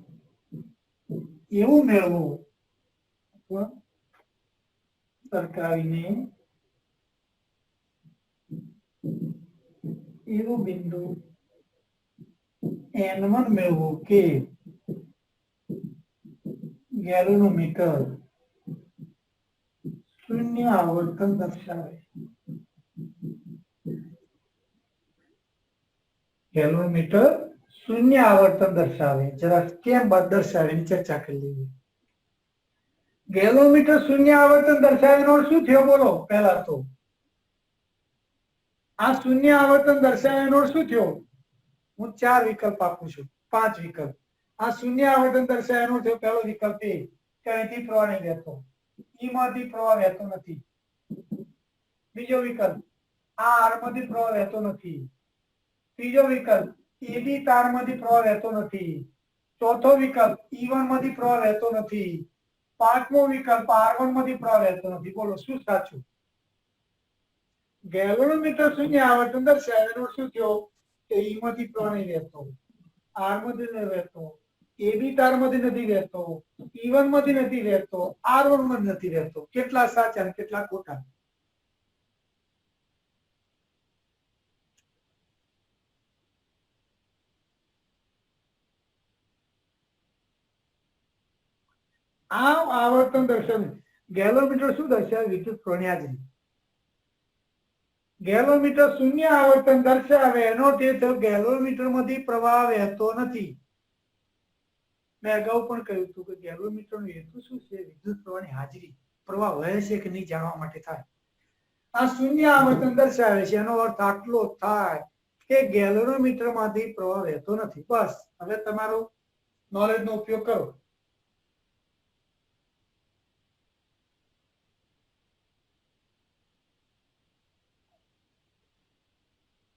Speaker 1: એવું મેળવો, સરકાવીને એવું બિંદુ N1 મેળવો કે ગેલોમીટર શૂન્ય આવર્તન દર્શાવે. ગેલોમીટર શૂન્ય આવર્તન દર્શાવે. જરા કેમ દર્શાવે એની ચર્ચા કરી લઈએ. ગેલોમીટર શૂન્ય આવર્તન દર્શાવે એનો અર્થ શું થયો બોલો પહેલા તો. આ શૂન્ય આવર્તન દર્શાવે એનો અર્થ શું થયો? હું 4 વિકલ્પ આપું છું, 5 વિકલ્પ. આ શૂન્ય આવર્તન દર્શાવે એનો થયો પહેલો વિકલ્પ એ કે અહીંથી પ્રવાહ નહીં વહેતો, ઈ માંથી પ્રવાહ વહેતો નથી. બીજો વિકલ્પ આ આર માંથી પ્રવાહ વહેતો નથી. ત્રીજો વિકલ્પ એબી તારમાંથી પ્રવાહ વહેતો નથી. ચોથો વિકલ્પ E1 માંથી પ્રવાહ વહેતો નથી. પાંચમો વિકલ્પ R1 માંથી પ્રવાહ વહેતો નથી. બોલો શું સાચું? ગેલોમીટર શૂન્ય આવર્તન દર્શાવે એનો શું થયો કે E માંથી પ્રવાહ નહીં વહેતો, R માંથી નહીં વહેતો, એબી તારમાંથી નથી વહેતો, E1 માંથી નથી વહેતો, R1 માં નથી વહેતો. કેટલા સાચા અને કેટલા ખોટા? આ આવર્તન દર્શાવે. ગેલોમીટર શું દર્શાવે? વિદ્યુત પ્રવાહની હાજરી. ગેલોમીટર શૂન્ય આવર્તન દર્શાવે એનો અર્થ એ થયો ગેલોમીટર માંથી પ્રવાહ વહેતો નથી. મેં અગાઉ પણ કહ્યું હતું કે ગેલોમીટર નો હેતુ શું છે? વિદ્યુત પ્રવાહની હાજરી. પ્રવાહ વહે છે કે નહીં જાણવા માટે થાય. આ શૂન્ય આવર્તન દર્શાવે છે એનો અર્થ આટલો થાય કે ગેલોમીટર માંથી પ્રવાહ વહેતો નથી. બસ હવે તમારો નોલેજ નો ઉપયોગ કરો.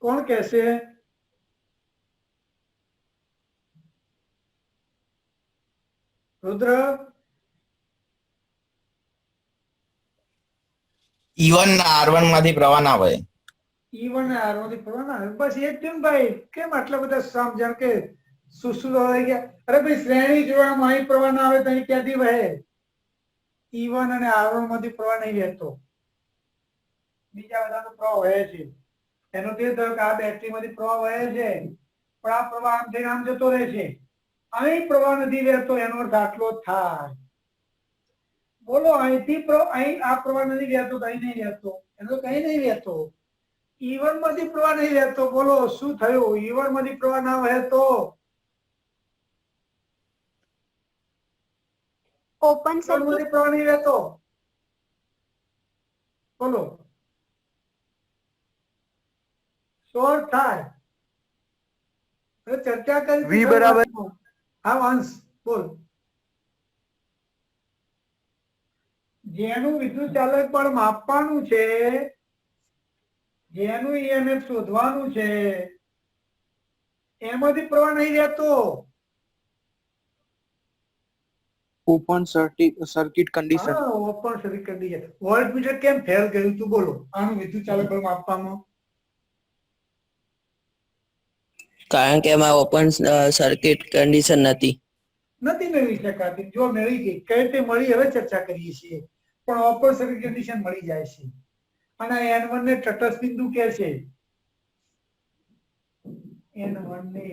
Speaker 1: કોણ કહેશે? રુદ્ર?
Speaker 7: E1 ના R1 માંથી પ્રવાહ ના વહે.
Speaker 1: E1 અને R1 માંથી પ્રવાહ ના આવે. બસ એ જ થયું ને ભાઈ. કેમ આટલા બધા સમજણ કે શું થઈ ગયા? અરે ભાઈ શ્રેણી જોડાણમાં અહીં પ્રવાહ ના આવે તો અહીં ક્યાંથી વહે? E1 અને R1 માંથી પ્રવાહ નહીં વહેતો. બીજા બધાનો પ્રવાહ વહે છે. એનો તે થયો કે આ બેટરી માંથી પ્રવાહ વહે છે પણ આ પ્રવાહ આમ થઈને આમ જતો રહે છે. અહીં પ્રવાહ નથી વહેતો એનો અર્થ આટલો જ થાય. બોલો અહીંથી અહીં આ પ્રવાહ નથી વહેતો તો અહીં નહીં વહેતો, એનો કઈ નહીં વહેતો. E1 માંથી પ્રવાહ નહીં વહેતો. બોલો શું થયું? E1 માંથી પ્રવાહ ના વહેતો
Speaker 6: ઓપન
Speaker 1: E1 માંથી પ્રવાહ નહીં વહેતો. બોલો શોર્ટ થાય. ચર્ચા કરી
Speaker 5: V બરાબર
Speaker 1: હા અંશ બોલ. જેનું વિદ્યુત ચાલક બળ માપવાનું છે, જેનું EMF શોધવાનું છે એમાંથી પ્રવાહ નહીં રહેતો.
Speaker 3: Open circuit condition.
Speaker 1: હા ઓપન સર્કિટ કન્ડિશન. વોલ્ટમીટર કેમ ફેલ ગયું તું બોલો આનું વિદ્યુત ચાલક બળ માપવામાં?
Speaker 2: કારણ કે એમાં ઓપન સર્કિટ કન્ડિશન નથી.
Speaker 1: નથી મેળવી શકાતી. જો મેળવી ગઈ કઈ રીતે મળી હવે ચર્ચા કરીએ છીએ. પણ ઓપન સર્કિટ કન્ડિશન મળી જાય છે. અને N1 ને તટસ્થ બિંદુ કહે છે. N1 ને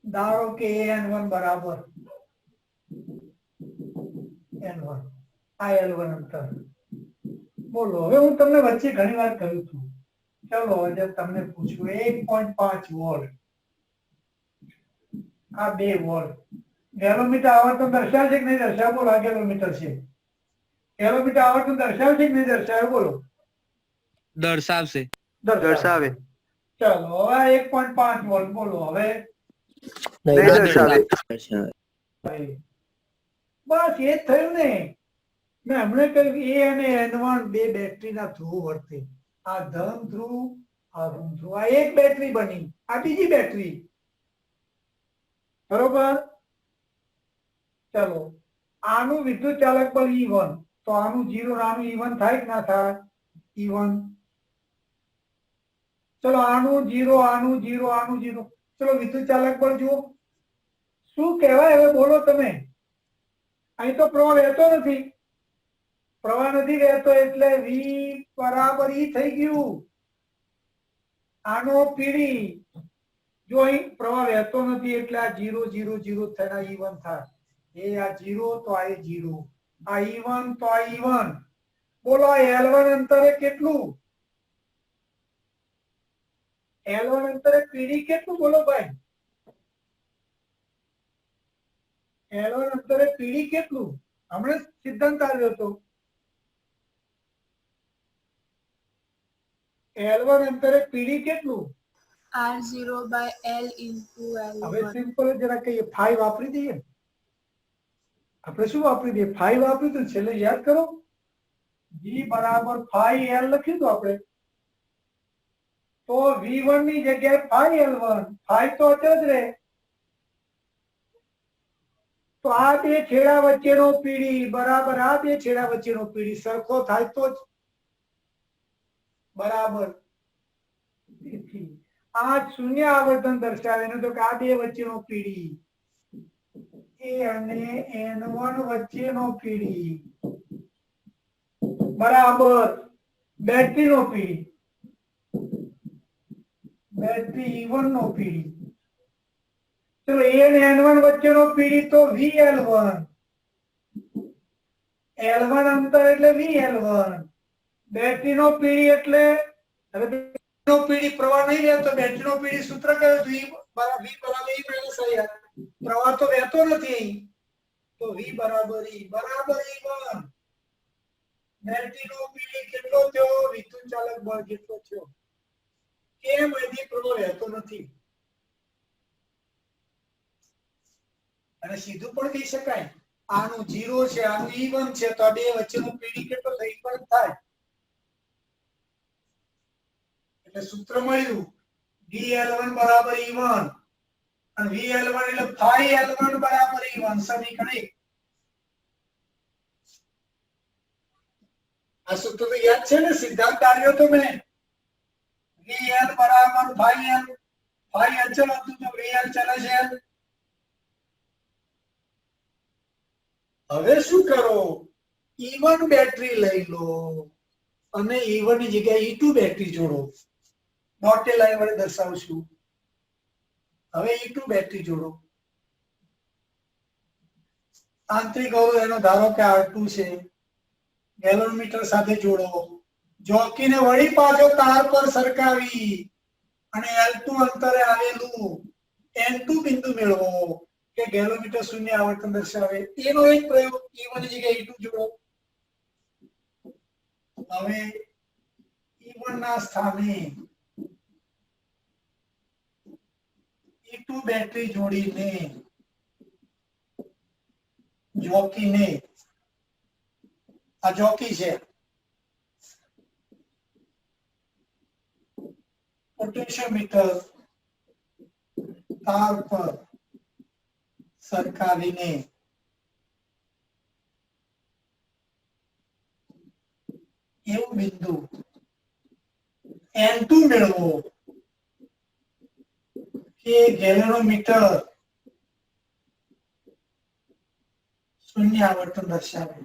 Speaker 1: ધારો કે N1 બરાબર N1 આ L1 અંતર. બોલો હવે હું તમને વચ્ચે ઘણી વાર કહ્યું છું. ચલો હવે તમને પૂછું 1.5 વોલ્ટ આ 2 વોલ્ટ. ગેલોમીટર આવર્તન દર્શાવે છે કે નહીં દર્શાવે? બોલો આ ગેલોમીટર છે. ગેલોમીટર આવર્તન દર્શાવે છે કે નહીં દર્શાવે? બોલો.
Speaker 3: દર્શાવશે.
Speaker 5: દર્શાવે.
Speaker 1: ચલો હવે 1.5 વોલ્ટ. બોલો હવે
Speaker 5: નહીં દર્શાવે.
Speaker 1: બસ એ જ થયું ને. મેં હમણાં કહ્યું એ અને N1 બે બેટરીના ધ્રુવ વર્તે. આ ધન ધ્રુવ આ ઋણ ધ્રુવ. આ એક બેટરી બની, આ બીજી બેટરી. બરોબર. ચલો આનું વિદ્યુત ચાલક બળ E1 તો આનું 0 આનું E1 થાય કે ના થાય? E1. ચલો આનું 0 આનું 0 આનું 0. ચલો વિદ્યુત ચાલક બળ જુઓ શું કહેવાય હવે બોલો તમે. અહીં તો પ્રવાહ વહેતો નથી. પ્રવાહ નથી વહેતો એટલે V બરાબર E થઈ ગયું. આનો પીડી જો અહીં પ્રવાહ વહેતો નથી એટલે આ 0 0 0 થઈને E1 થાય. એ આ 0 તો આ 0, આ E1 તો આ E1. બોલો L1 અંતરે કેટલું? L1 અંતરે પીડી કેટલું બોલો ભાઈ? L1 અંતરે પીડી કેટલું? હમણાં સિદ્ધાંત આવ્યો હતો. L1 અંતરે પીડી કેટલું?
Speaker 4: R0 by L into
Speaker 1: હવે
Speaker 4: L1.
Speaker 1: સિમ્પલ જરા કહીએ, 5 વાપરી દઈએ. આપણે શું વાપરી દઈએ? 5 વાપરી તો છેલ્લે યાદ કરો. V બરાબર 5L લખ્યું તો આપણે. તો V1 ની જગ્યાએ 5L1, 5 તો અચળ જ રહે. તો આ બે છેડા વચ્ચેનો પીડી બરાબર આ બે છેડા વચ્ચેનો પીડી સરખો થાય તો જ બરાબર. તેથી આ શૂન્ય આવર્તન દર્શાવે ને તો કે આ બે વચ્ચેનો પીડી A અને N1 વચ્ચેનો પીડી બરાબર બેટરીનો પીડી બેટરી E1 નો પીડી. ચલો A અને N1 વચ્ચેનો પીડી તો VL1, L1 અંતર એટલે VL1. બેટરીનો પીડી એટલે હવે બેટરીનો પીડી પ્રવાહ નહીં વહેતો. બેટરીનો પીડી સૂત્ર કયું? V બરાબર E - IR. પ્રવાહ તો વહેતો નથી તો V બરાબર E બરાબર E1. બેટરીનો પીડી કેટલો થયો? વિદ્યુત ચાલક બળ જેટલો થયો. કેમ? અહીંથી પ્રવાહ વહેતો નથી. અને સીધું પણ કહી શકાય, આનું 0 છે, આનું E1 છે, તો આ બે વચ્ચેનો પીડી કેટલો થાય? E1 થાય. એટલે સૂત્ર મળ્યું VL1 બરાબર E1 અને VL1 એટલે 5L1 બરાબર E1. સમીકરણ 1. આ સૂત્ર તો યાદ છે ને? સિદ્ધાંત આવ્યો તો મેં VL બરાબર 5L. 5 અચળ હતું તો VL ચલે છે. હવે શું કરો? E1 બેટરી લઈ લો અને E1 ની જગ્યાએ E2 બેટરી જોડો. ડોટેડ લાઈન વડે દર્શાવશું. હવે E2 બેટરી જોડો. આંતરિક અવરોધ એનો ધારો કે R2 છે. ગેલોમીટર સાથે જોડો. જોકીને વળી પાછો તાર પર સરકાવી અને L2 અંતરે આવેલું N2 બિંદુ મેળવો કે ગેલોમીટર શૂન્ય આવર્તન દર્શાવે. એનો એક પ્રયોગ. E1 ની જગ્યાએ E2 જોડો. હવે E1 ના સ્થાને E2 બેટરી જોડીને જોકીને, આ જોકી છે, પોટેન્શિયોમીટર તાર પર સરકાવીને એવું બિંદુ N2 મેળવો કે ગેલોમીટર શૂન્ય આવર્તન દર્શાવે.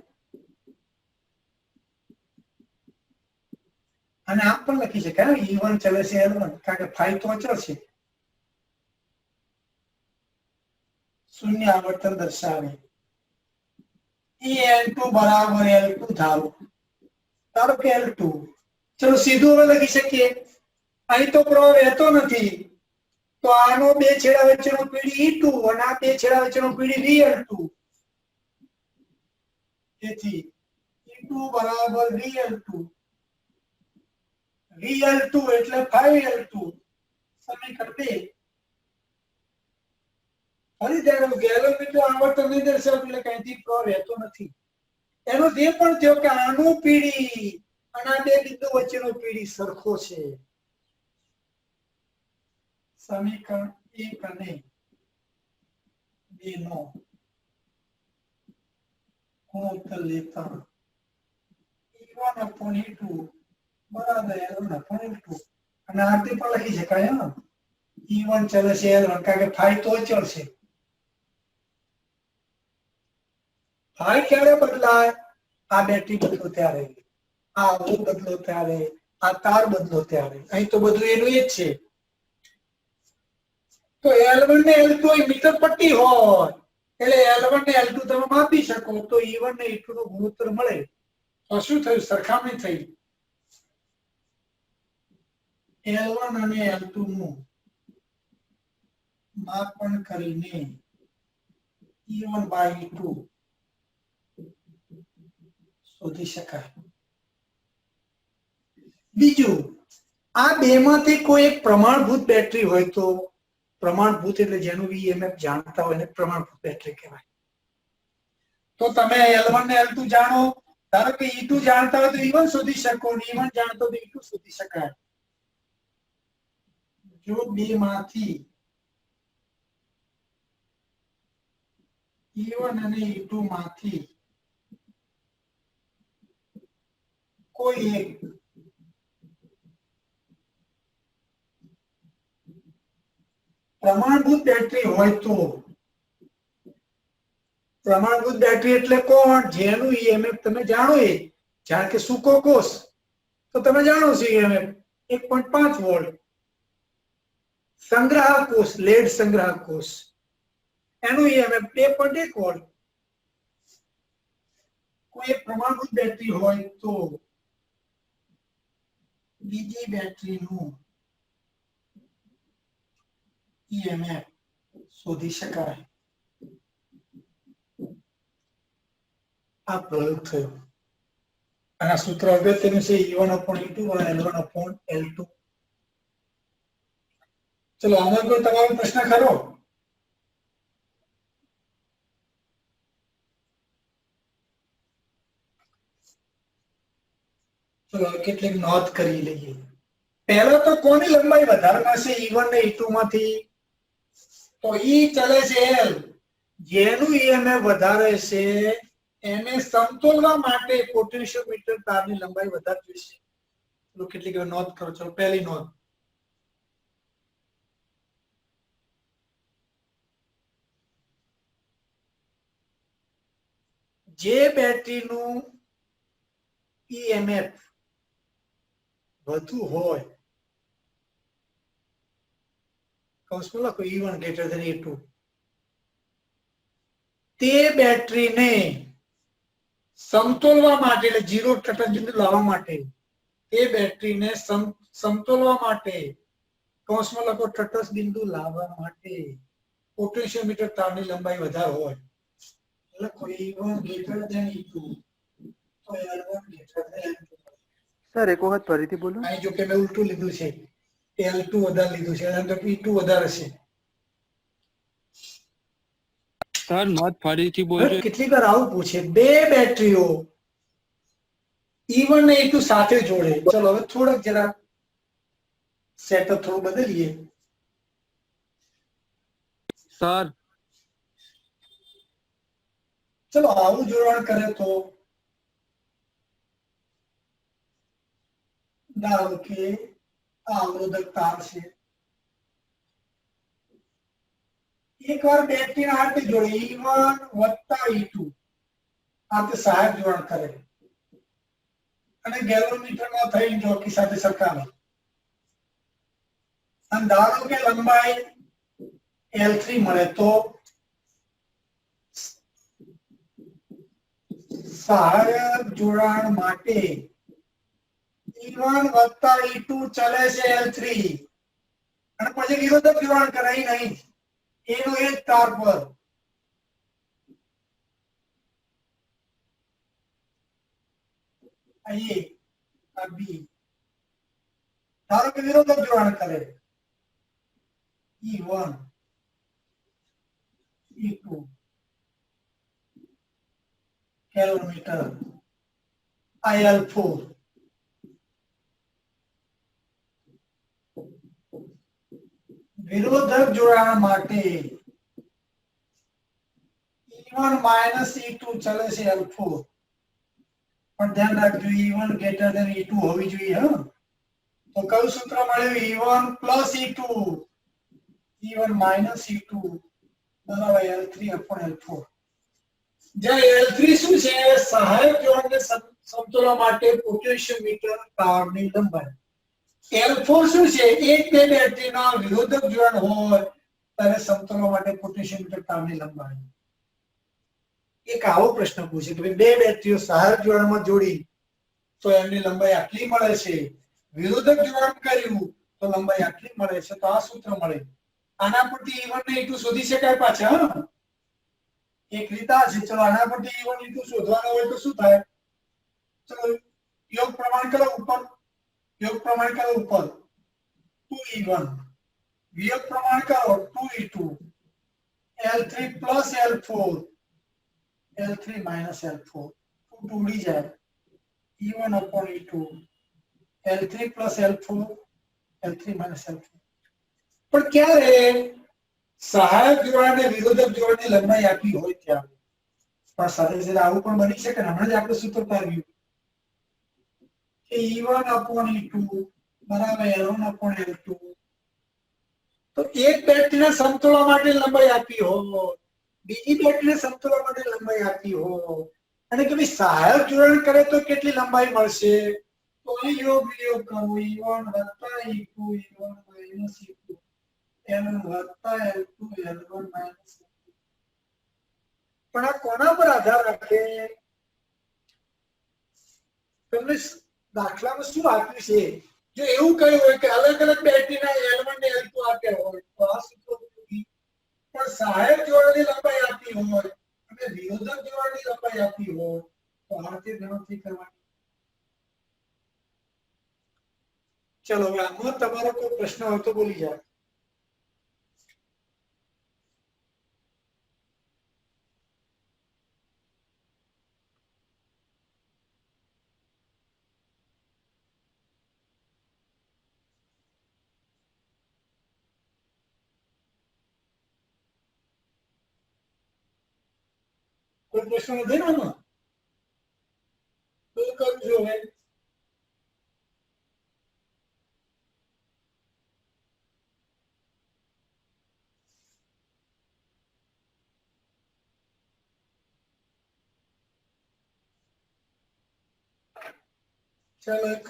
Speaker 1: અને આમ પણ લખી શકાય E1 ચલે છે L1, કારણ કે 5 તો અચળ છે. શૂન્ય આવર્તન દર્શાવે. N2 બરાબર L2 ધારો કે L2. ચલો સીધું હવે લખી શકીએ. અહીં તો પ્રવાહ વહેતો નથી તો આનો બે છેડા વચ્ચેનો પીડી E2 અને આ બે છેડા વચ્ચેનો પીડી VL2. તેથી E2 બરાબર VL2. VL2 એટલે 5L2. સમીકરણ 2. ફરી ધ્યાન, ગેલોમીટર આવર્તન નહીં દર્શાવતું એટલે કઈથી પ્રવાહ વહેતો નથી. એનો જે પણ થયો કે આનું પીડી અને આ બે બિંદુ વચ્ચેનો પીડી સરખો છે. સમીકરણ 1 અને 2 નો ગુણોત્તર લેતા E1/E2 બરાબર L1/L2. અને આરતી પણ લખી શકાય. E1 ચલે છે L1, કારણ કે 5 તો અચળ છે. 5 ક્યારે બદલાય? આ બેટરી બદલો ત્યારે, આ અવરોધ બદલો ત્યારે, આ તાર બદલો ત્યારે. અહીં તો બધું એનું એ જ છે. તો L1 ને L2 મીટર પટ્ટી હોય એટલે L1 ને L2 તમે માપી શકો તો E1 ને E2 નો ગુણોત્તર મળે. તો શું થયું? સરખામણી થઈ L1 અને L2 નું માપન કરીને E1 by E2 શોધી શકાય. બીજું, આ બેમાંથી કોઈ એક પ્રમાણભૂત બેટરી હોય તો, પ્રમાણભૂત એટલે જેનું ઈએમએફ જાણતા હોય એને પ્રમાણભૂત બેટરી કહેવાય. તો તમે L1 ને L2 જાણો, ધારો કે E2 જાણતા હોય તો E1 શોધી શકો, E1 જાણતો હોય તો E2 શોધી શકાય. જો બેમાંથી E1 અને E2 માંથી કોઈ એક પ્રમાણભૂત બેટરી હોય તો, પ્રમાણભૂત બેટરી એટલે કોણ? જેનું ઈએમએફ તમે જાણો. એ જાણ કે સૂકો કોષ તો તમે જાણો છો ઈએમએફ 1.5 વોલ્ટ. સંગ્રાહક કોષ, લેડ સંગ્રાહક કોષ, એનું ઈએમએફ 2.1 વોલ્ટ. કોઈ પ્રમાણભૂત બેટરી હોય તો બીજી બેટરીનું ઈએમએફ શોધી શકાય. આ પ્રયોગ થયો. આના સૂત્ર અગત્યનું છે E1/E2 અને L1/L2. ચલો આમાં કોઈ તમારો પ્રશ્ન ખરો? ચલો કેટલીક નોંધ કરી લઈએ. પહેલા તો કોની લંબાઈ વધારવા છે E1 ને E2 માંથી? તો E ચલે છે L, જેનું ઈએમએફ વધારે છે એને સમતોલવા માટે પોટેન્શિયોમીટર તારની લંબાઈ વધારવી છે. ચલો કેટલીક નોંધ કરો. ચલો પહેલી નોંધ, જે બેટરીનું ઈએમએફ વધુ હોય, કૌંસમાં લખો E1 greater than E2, તે બેટરીને સમતોલવા માટે એટલે 0 તટસ્થ બિંદુ લાવવા માટે, તે બેટરીને સમતોલવા માટે કૌંસમાં લખો તટસ્થ બિંદુ લાવવા માટે પોટેન્શિયોમીટર તારની લંબાઈ વધારે હોય. લખો E1 greater than E2 તો L1 greater than L2.
Speaker 5: Sir એક વખત ફરીથી બોલો.
Speaker 1: અહીં જો કે મેં ઉલટું લીધું છે, L2 વધારે લીધું છે, એટલે E2 વધારે છે.
Speaker 3: સર નોંધ ફરીથી બોલજો.
Speaker 1: કેટલીક વાર આવું પૂછે, બે બેટરીઓ E1 ને E2 સાથે જોડે. ચલો હવે થોડક જરા સેટઅપ થોડું બદલીએ.
Speaker 3: સર
Speaker 1: ચલો આવું જોડાણ કરે તો ધારો કે આ અવરોધક તાર છે, એકવાર બેટરીના હાથે જોડે E1 વત્તા E2 હાથે સહાયક જોડાણ કરે અને ગેલોમીટરમાં થઈ જોકી સાથે સરખાવે અને ધારો કે લંબાઈ L3 મળે તો સહાયક જોડાણ માટે E1 વત્તા E2 ચલે છે L3 અને પછી વિરોધક જોડાણ કરાય નહીં એનો એક તાર પર. અહીં આ બી ધારો કે વિરોધક જોડાણ કરે E1 E2 કિલોમીટર IL4 વિરોધક જોડાણ માટે E1 માઇનસ E2 ચલે છે L4, પણ ધ્યાન રાખજો E1 greater than E2 હોવી જોઈએ. હા, તો કયું સૂત્ર મળ્યું? E1 plus E2, E1 minus E2 બરાબર L3 upon L4. જ્યાં L3 શું છે? સહાયક જોડાણને સમતોલવા માટે પોટેન્શિયોમીટર તારની લંબાઈ. L4 શું છે? એક બે બેટરીના વિરોધક જોડાણ હોય ત્યારે સમતોલવા માટે પોટેન્શિયોમીટર તારની લંબાઈ. એક આવો પ્રશ્ન પૂછે કે બે બેટરીઓ સહાયક જોડાણમાં જોડી તો એમની લંબાઈ આટલી મળે છે, વિરોધક જોડાણ કર્યું તો લંબાઈ આટલી મળે છે, તો આ સૂત્ર મળે. આના પરથી E1 ને E2 શોધી શકાય પાછા. હા, એક રીત આ છે. ચલો આના પરથી E1 E2 શોધવાનો હોય તો શું થાય? ચલો યોગ પ્રમાણ કરો ઉપર, યોગ પ્રમાણ કરો ઉપર 2E1, વિયોગ પ્રમાણ કરો 2E2, L3 plus L4, L3 minus L4, 2 ઉડી જાય, E1 upon E2, L3 plus L4, L3 minus L4. પણ ક્યારે સહાયક જોડાણ અને વિરોધક જોડાણની લંબાઈ આપી હોય ત્યારે. પણ સાથે સાથે આવું પણ બની શકે ને, હમણાં જ આપણે સૂત્ર પાડ્યું કે E1 upon E2 બરાબર L1 upon L2. તો એક બેટરીના સમતોલા માટે લંબાઈ આપી હોય, બીજી બેટરીને સમતોલા માટે લંબાઈ આપી હોય, અને કે ભાઈ સહાયક જોડાણ કરે તો કેટલી લંબાઈ મળશે? તો અહીં યોગ વિયોગ કરો, E1 વત્તા E2, E1 minus E2, L1 વત્તા L2, L1 minus E2. પણ આ કોના પર આધાર રાખે? તમને દાખલામાં શું આપ્યું છે? જો એવું કહ્યું હોય કે અલગ અલગ બેટરીના L1 ને L2 આપ્યા હોય તો આ સૂત્ર ઉપયોગી. પણ સહાયક જોડાણની લંબાઈ આપી હોય અને વિરોધક જોડાણની લંબાઈ આપી હોય તો આ રીતે ગણતરી કરવાની. ચલો હવે આમાં તમારો કોઈ પ્રશ્ન હોય તો બોલી જાઓ. કોઈ પ્રશ્ન નથી ને આમાં? શું કરું છું હવે? ચાલો એક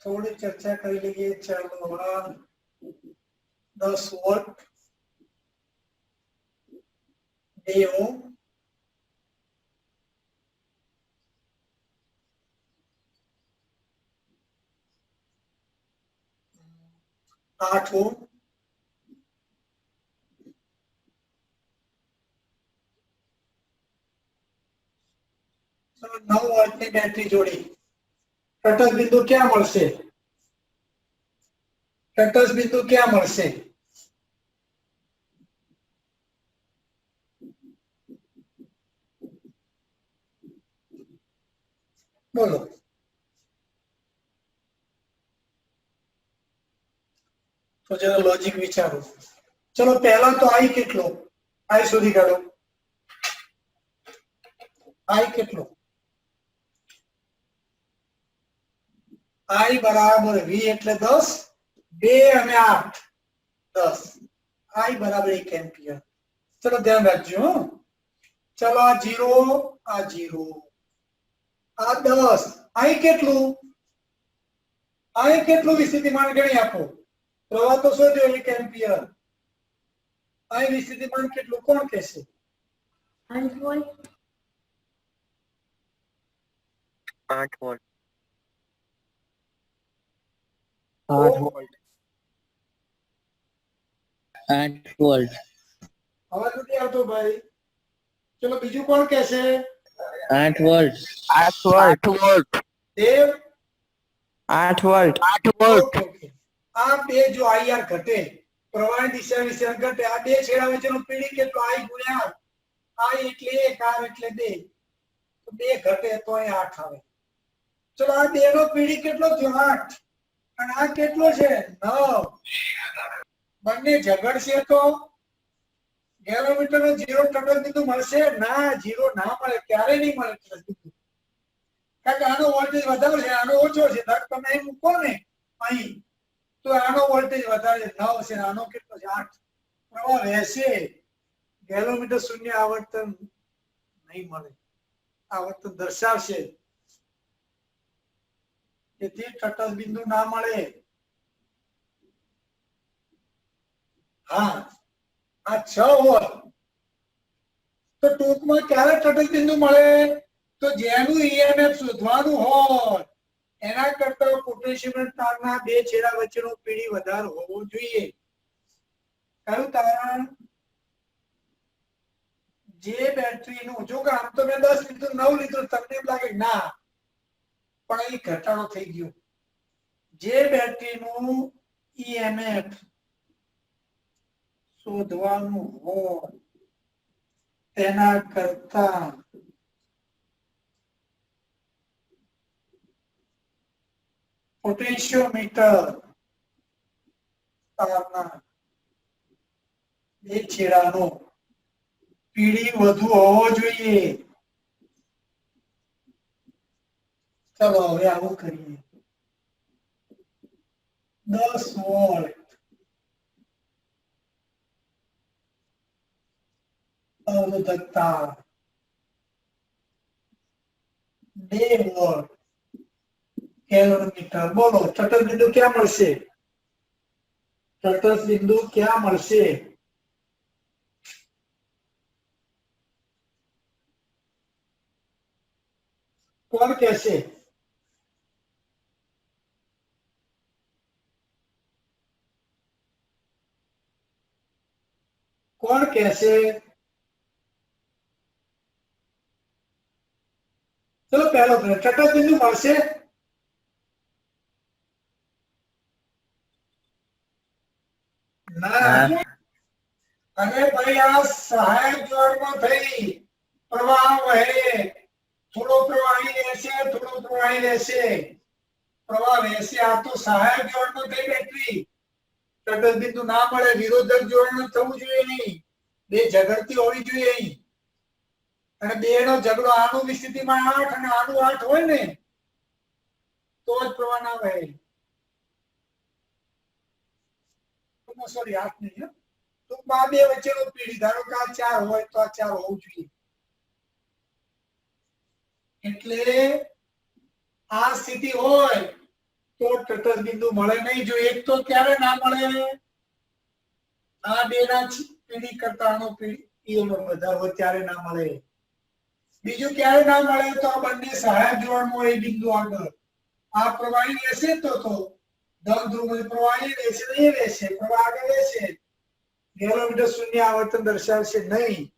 Speaker 1: થોડી ચર્ચા કરી લઈએ. ચાલો આ 10 વોલ્ટ 2 ઓહ્મ 8 ઓહ્મ 9 વોલ્ટની બેટરી જોડી. તટસ્થ બિંદુ ક્યાં મળશે? તટસ્થ બિંદુ ક્યાં મળશે? બોલો. તો જરા લોજિક વિચારો. ચલો પહેલા તો I કેટલો? I શોધી કાઢો. I કેટલો? I બરાબર V એટલે 10, 2 અને 8 10. I બરાબર 1 એમ્પિયર. ચલો ધ્યાન રાખજો. ચલો આ 0, આ 0, આ 10. I કેટલું? I કેટલું વિસ્થિતિમાન ગણી આપો. પ્રવાહ તો શોધ્યો 1 એમ્પિયર. I વિસ્થિતિમાન કેટલું કોણ કહેશે?
Speaker 6: 8 વોલ્ટ.
Speaker 3: 8 વોલ્ટ. 8 વોલ્ટ.
Speaker 2: 8 વોલ્ટ.
Speaker 1: અવાજ નથી આવતો ભાઈ. ચલો બીજું કોણ કહેશે?
Speaker 2: 8 વોલ્ટ.
Speaker 3: 8 વોલ્ટ.
Speaker 1: દેવ
Speaker 3: 8 વોલ્ટ. 8 વોલ્ટ.
Speaker 1: ઓકે. આ બે જો IR ઘટે, પ્રવાહની દિશા વિશે ઘટે, આ બે છેડા વચ્ચેનો પીડી કેટલો? I ગુણ્યા I એટલે 1, R એટલે 2. તો 2 ઘટે તો અહીં 8 આવે. ચલો આ 2 નો પીડી કેટલો થયો? 8. અને આ કેટલો છે? 9. બંને ઝઘડશે તો ગેલોમીટરનો 0 તટસ્થ બિંદુ મળશે? ના, 0 ના મળે. ક્યારે નહીં મળે તટસ્થ બિંદુ? કારણ કે આનો વોલ્ટેજ વધારે છે, આનો ઓછો છે. તમે અહીં મૂકો ને અહીં, તો આનો વોલ્ટેજ વધારે 9 છે, આનો કેટલો છે? 8. પ્રવાહ વહેશે. ગેલોમીટર શૂન્ય આવર્તન નહીં મળે. આવર્તન દર્શાવશે. તેથી તટસ્થ બિંદુ ના મળે. હા, આ 6 હોય તો ટૂંકમાં ક્યારે તટસ્થ બિંદુ મળે? તો જેનું EMF શોધવાનું હોય એના કરતા પોટેશિયમ તારના બે છેડા વચ્ચેનો પીડી વધારે હોવો જોઈએ. કયું તારણ? જે બેટરીનું, જો કે આમ તો મેં 10 લીધું 9 લીધું, તમને એમ લાગે ના, પણ અહીં ઘટાડો થઈ ગયો. જે બેટરીનું EMF શોધવાનું હોય તેના કરતા પોટેન્શિયોમીટર તારના બે છેડાનો પીડી વધુ હોવો જોઈએ. ચલો હવે આવું કરીએ. 10 વોલ્ટ અવરોધકતા, 2 વોલ્ટ કેલોરીમીટર. બોલો તટસ્થ બિંદુ ક્યાં મળશે? તટસ્થ બિંદુ ક્યાં મળશે? કોણ કહેશે? કોણ કહેશે? ચલો પહેલો પ્રશ્ન, તટસ્થ બિંદુ મળશે? ના. અને ભાઈ આ સહાયક જોડમાં થઈ પ્રવાહ વહે, થોડો પ્રવાહ અહીં રહેશે, થોડો પ્રવાહ અહીં રહેશે, પ્રવાહ વહેશે. આ તો સહાયક જોડમાં થઈ બેટરી. તટસ્થ બિંદુ ના મળે, વિરોધક જોડનું થવું જોઈએ નહીં, બે ઝઘડતી હોવી જોઈએ અહીં. અને બે નો ઝઘડો આનું વિસ્થિતિમાં 8 અને આનું 8 હોય ને તો જ પ્રવાહ ના વહે. સોરી 8 નહીં, તો આ બે વચ્ચેનો પીડી, ધારો કે આ 4 હોય તો આ 4 હોવું જોઈએ. એટલે આ સ્થિતિ હોય તો તટસ્થ બિંદુ મળે નહીં. જો એક તો ક્યારે ના મળે, આ બે ના પીડી કરતા આનો પીડી વધારે હોય ત્યારે ના મળે. બીજું ક્યારે ના મળે તો આ બંને સહાયક જોડમાં એ બિંદુ આગળ આ પ્રવાહી રહેશે તો ધન ધ્રુવમાંથી પ્રવાહી રહેશે નહીં, રહેશે પ્રવાહ આગળ રહેશે. ગેરોમીટર શૂન્ય આવર્તન દર્શાવશે નહીં.